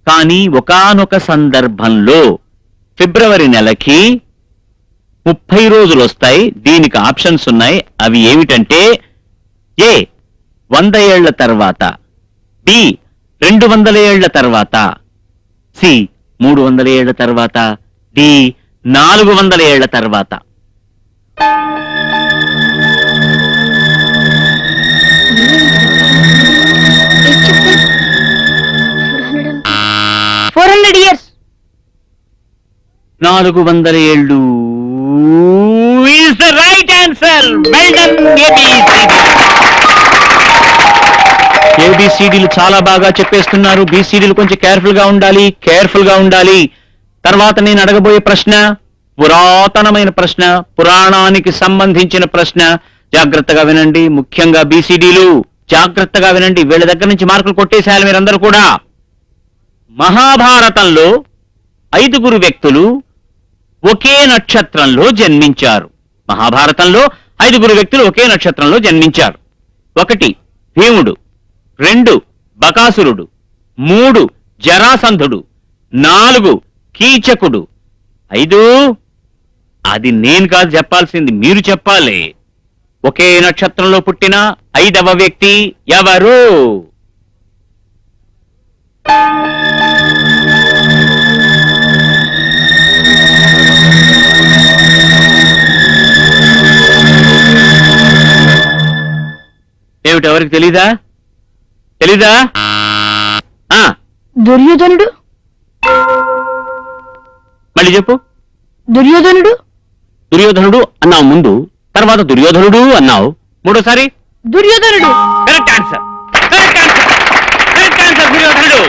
కానీ ఒకానొక సందర్భంలో ఫిబ్రవరి నెలకి 30 రోజులు వస్తాయి. దీనికి ఆప్షన్స్ ఉన్నాయి. అవి ఏమిటంటే ఏ 100 ఏళ్ల తర్వాత, బి 200 ఏళ్ల తర్వాత, సి 300 ఏళ్ల తర్వాత, డి 400 ఏళ్ల తర్వాత. years. 400 ఏళ్ళు is the right answer. Well done, ABCDలు చాలా బాగా చెప్పేస్తున్నారు. BCDలు కొంచెం కేర్ఫుల్ గా ఉండాలి. తర్వాత నేను అడగబోయే ప్రశ్న పురాతనమైన ప్రశ్న, పురాణానికి సంబంధించిన ప్రశ్న. జాగ్రత్తగా వినండి, ముఖ్యంగా BCDలు జాగ్రత్తగా వినండి. వీళ్ళ దగ్గర నుంచి మార్కులు కొట్టేసేయాలి మీరందరూ కూడా. మహాభారతంలో 5 వ్యక్తులు ఒకే నక్షత్రంలో జన్మించారు. మహాభారతంలో 5 వ్యక్తులు ఒకే నక్షత్రంలో జన్మించారు. 1 భీముడు, 2 బకాసురుడు, 3 జరాసంధుడు, 4 కీచకుడు, 5 అది నేను కాదు చెప్పాల్సింది, మీరు చెప్పాలి. ఒకే నక్షత్రంలో పుట్టిన 5వ వ్యక్తి ఎవరు? ఏమిటి, ఎవరికి తెలీదా? దుర్యోధనుడు మళ్ళీ చెప్పు. దుర్యోధనుడు దుర్యోధనుడు అన్నావు ముందు, తర్వాత దుర్యోధనుడు అన్నావు, మూడోసారి దుర్యోధనుడు correct answer. Correct answer. Correct answer దుర్యోధనుడు.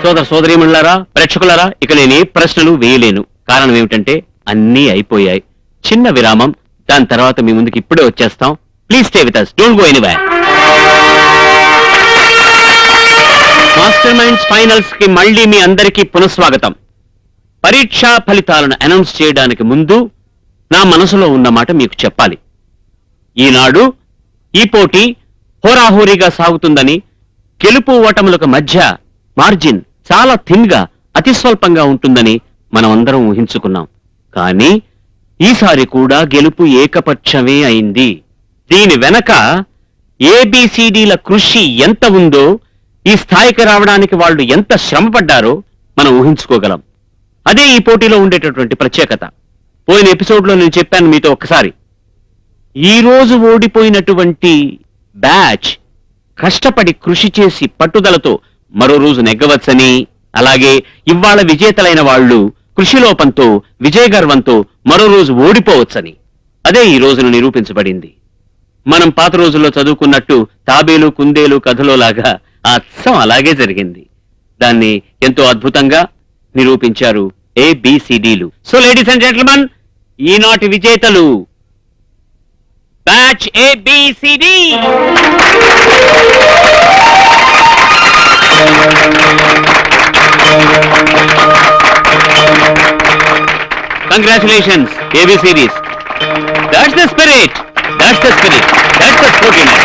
సోదర సోదరీమణులారా, ప్రేక్షకులారా, ఇక నేను ఏ ప్రశ్నలు వేయలేను. కారణం ఏమిటంటే అన్నీ అయిపోయాయి. చిన్న విరామం, దాని తర్వాత మీ ముందుకు ఇప్పుడే వచ్చేస్తాం. Please stay with us, don't go anywhere. Master minds finals కి మళ్ళీ మీ అందరికీ పునఃస్వాగతం. పరీక్షా ఫలితాలను అనౌన్స్ చేయడానికి ముందు నా మనసులో ఉన్న మాట మీకు చెప్పాలి. ఈనాడు ఈ పోటీ హోరాహోరీగా సాగుతుందని, గెలుపు ఓటములకు మధ్య మార్జిన్ చాలా థిన్ గా, అతి స్వల్పంగా ఉంటుందని మనం అందరం ఊహించుకున్నాం. కానీ ఈసారి కూడా గెలుపు ఏకపక్షమే అయింది. దీని వెనక ఏబిసిడిల కృషి ఎంత ఉందో, ఈ స్థాయికి రావడానికి వాళ్ళు ఎంత శ్రమపడ్డారో మనం ఊహించుకోగలం. అదే ఈ పోటీలో ఉండేటటువంటి ప్రత్యేకత. పోయిన ఎపిసోడ్లో నేను చెప్పాను మీతో ఒక్కసారి, ఈ రోజు ఓడిపోయినటువంటి బ్యాచ్ కష్టపడి కృషి చేసి పట్టుదలతో మరో రోజు నెగ్గవచ్చని, అలాగే ఇవాళ విజేతలైన వాళ్ళు కృషిలోపంతో, విజయగర్వంతో మరో రోజు ఓడిపోవచ్చని. అదే ఈ రోజున నిరూపించబడింది. మనం పాత రోజుల్లో చదువుకున్నట్టు తాబేలు కుందేలు కథలో లాగా అచ్చం అలాగే జరిగింది. దాన్ని ఎంతో అద్భుతంగా నిరూపించారు ఏబిసిడిలు. సో లేడీస్ అండ్ జెంటిల్మెన్, ఈనాటి విజేతలు batch ABCD. Congratulations, ABCDs. That's the spirit. That's the spirit. That's the sportiness.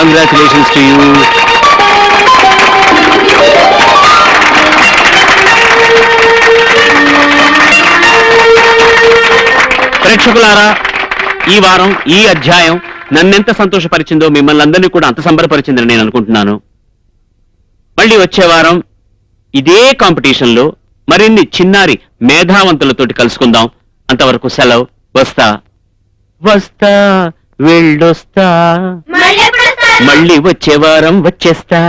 Congratulations to you. ప్రేక్షకులారా, ఈ వారం ఈ అధ్యాయం నన్నెంత సంతోషపరిచిందో మిమ్మల్ని అందరినీ కూడా అంత సంబరపరిచిందని నేను అనుకుంటున్నాను. మళ్ళీ వచ్చే వారం ఇదే కాంపిటీషన్ లో మరిన్ని చిన్నారి మేధావంతులతోటి కలుసుకుందాం. అంతవరకు సెలవు. వస్తా వస్తా వెళ్ళొస్తా, మళ్ళీ వచ్చే వారం వచ్చేస్తా.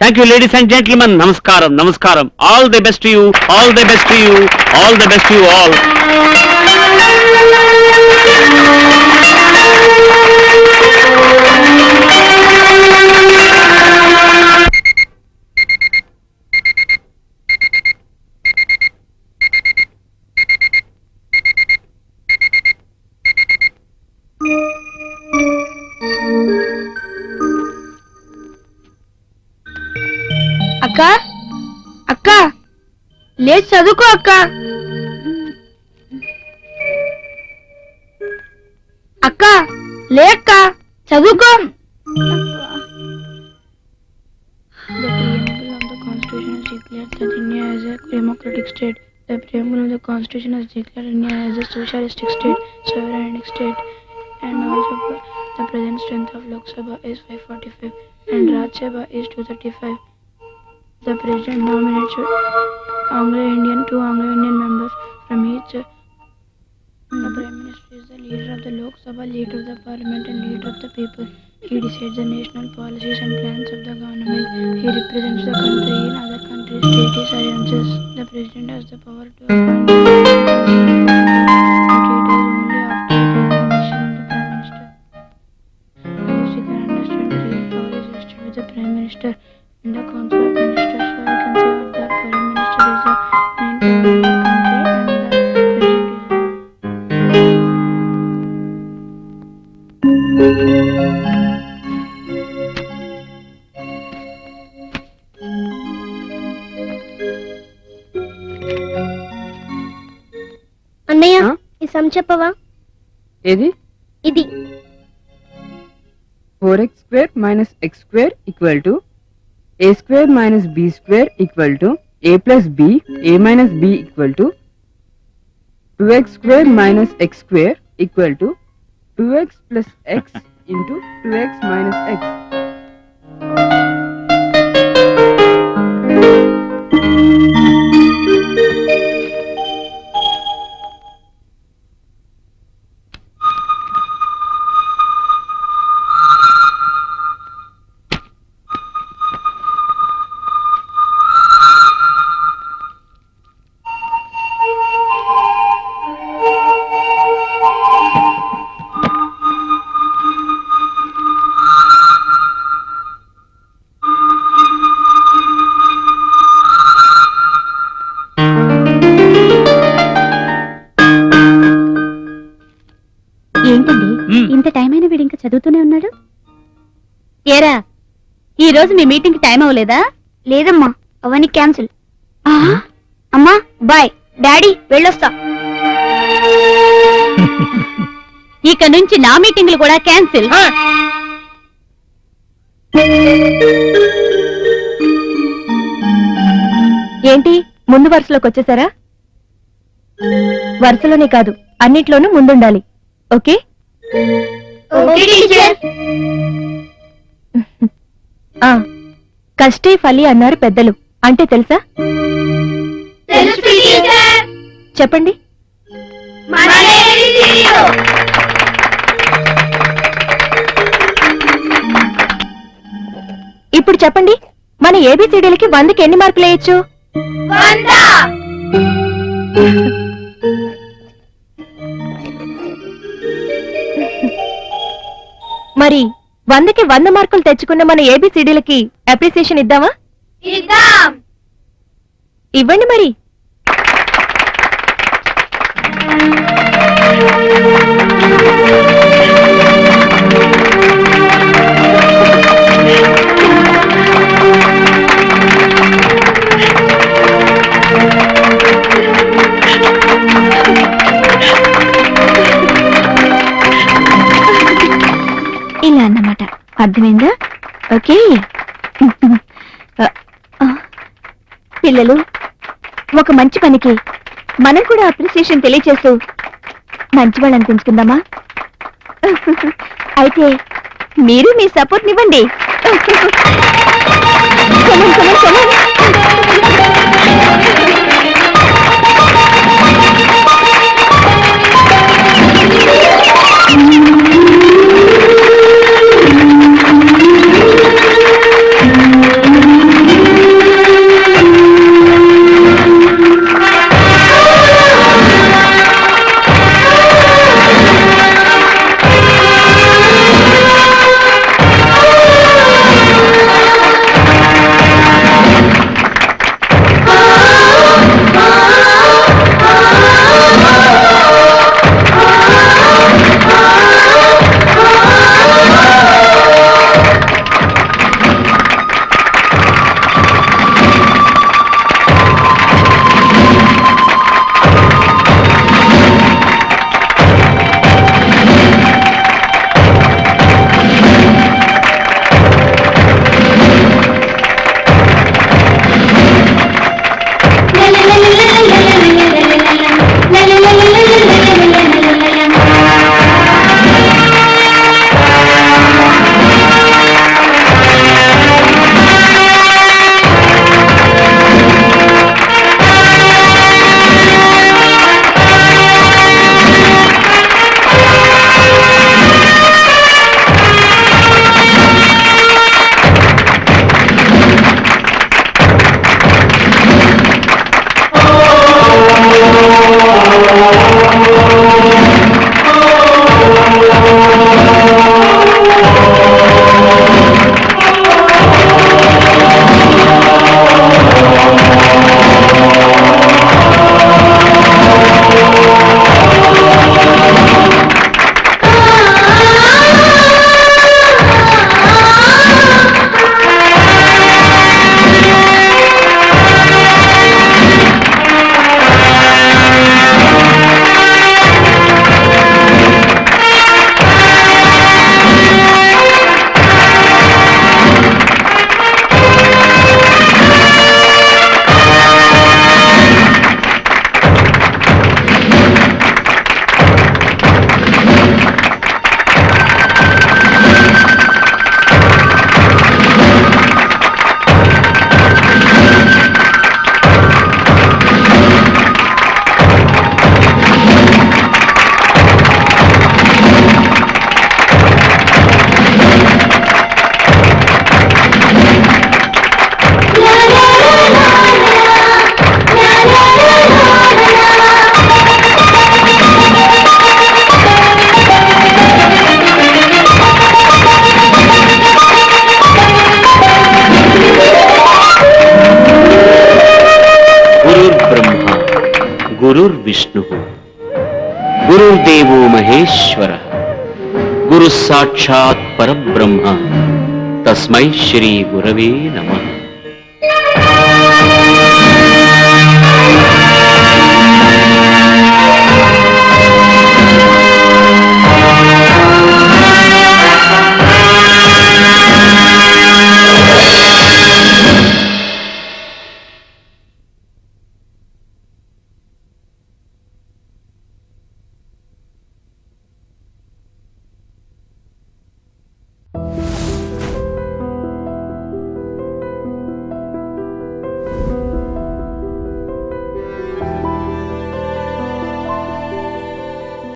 Thank you ladies and gentlemen. నమస్కారం నమస్కారం. All the best you, all the best you, all the best you all. అక్క అక్క లేదు చదువుకో అక్క. అక్క లే అక్క చదువుకో. The preamble of the Constitution has declared that India is a democratic state. The preamble of the Constitution has declared India as a socialistic state, sovereign state, and also the present strength of Lok Sabha is 545 and Rajya Sabha is 235. The President nominates Anglo-Indian, 2 Anglo-Indian members from each. The Prime Minister is the leader of the Lok Sabha, leader of the Parliament and leader of the people. He decides the national policies and plans of the government. He represents the country in other countries, treaties, alliances. The President has the power to appoint the Prime Minister, but he does only after the permission of the Prime Minister. As you can understand, the real power is vested with the Prime Minister in the Council of Ministers. So you can say what the Prime Minister is the main power of the country and the President is అన్నయ్య ఆ? ఈ some చెప్పవా? ఏది? ఇది 4x² - x² = a² - b² = a + b, a - b = 2x² - x² = 2x + x into 2x - x. ఏంటండి ఇంత time అయినా వీడు ఇంకా చదువుతూనే ఉన్నాడు? ఏరా ఈ రోజు మీ మీటింగ్ టైం అవ్వలేదా? లేదమ్మా, అవన్నీ క్యాన్సిల్. అమ్మా బాయ్, డాడీ వెళ్ళొస్తా. ఇక నుంచి నా మీటింగ్లు కూడా క్యాన్సిల్. ఏంటి ముందు వరుసలోకి వచ్చేసారా? వరుసలోనే కాదు, అన్నిట్లోనూ ముందుండాలి. ఓకే? ఆ, కష్టే ఫలి అన్నారు పెద్దలు. అంటే తెలుసా? చెప్పండి. ఇప్పుడు చెప్పండి, మన ఏబిసిడీలకి 100కి ఎన్ని మార్కులు వేయచ్చు? మరి 100కి 100 మార్కులు తెచ్చుకున్న మన ఏబిసిడీలకి అప్రిసియేషన్ ఇద్దామా? ఇవ్వండి మరి. ఇలా అన్నమాట, అర్థమైందా? ఓకే. పిల్లలు, ఒక మంచి పనికి మనం కూడా అప్రిసియేషన్ తెలియచేస్తూ మంచి వాళ్ళు అనిపించుకుందామా? అయితే మీరు మీ సపోర్ట్ ఇవ్వండి. గురుర్విష్ణుః గురుర్దేవో మహేశ్వరః గురుః సాక్షాత్ పరబ్రహ్మ తస్మై శ్రీ గురవే నమః.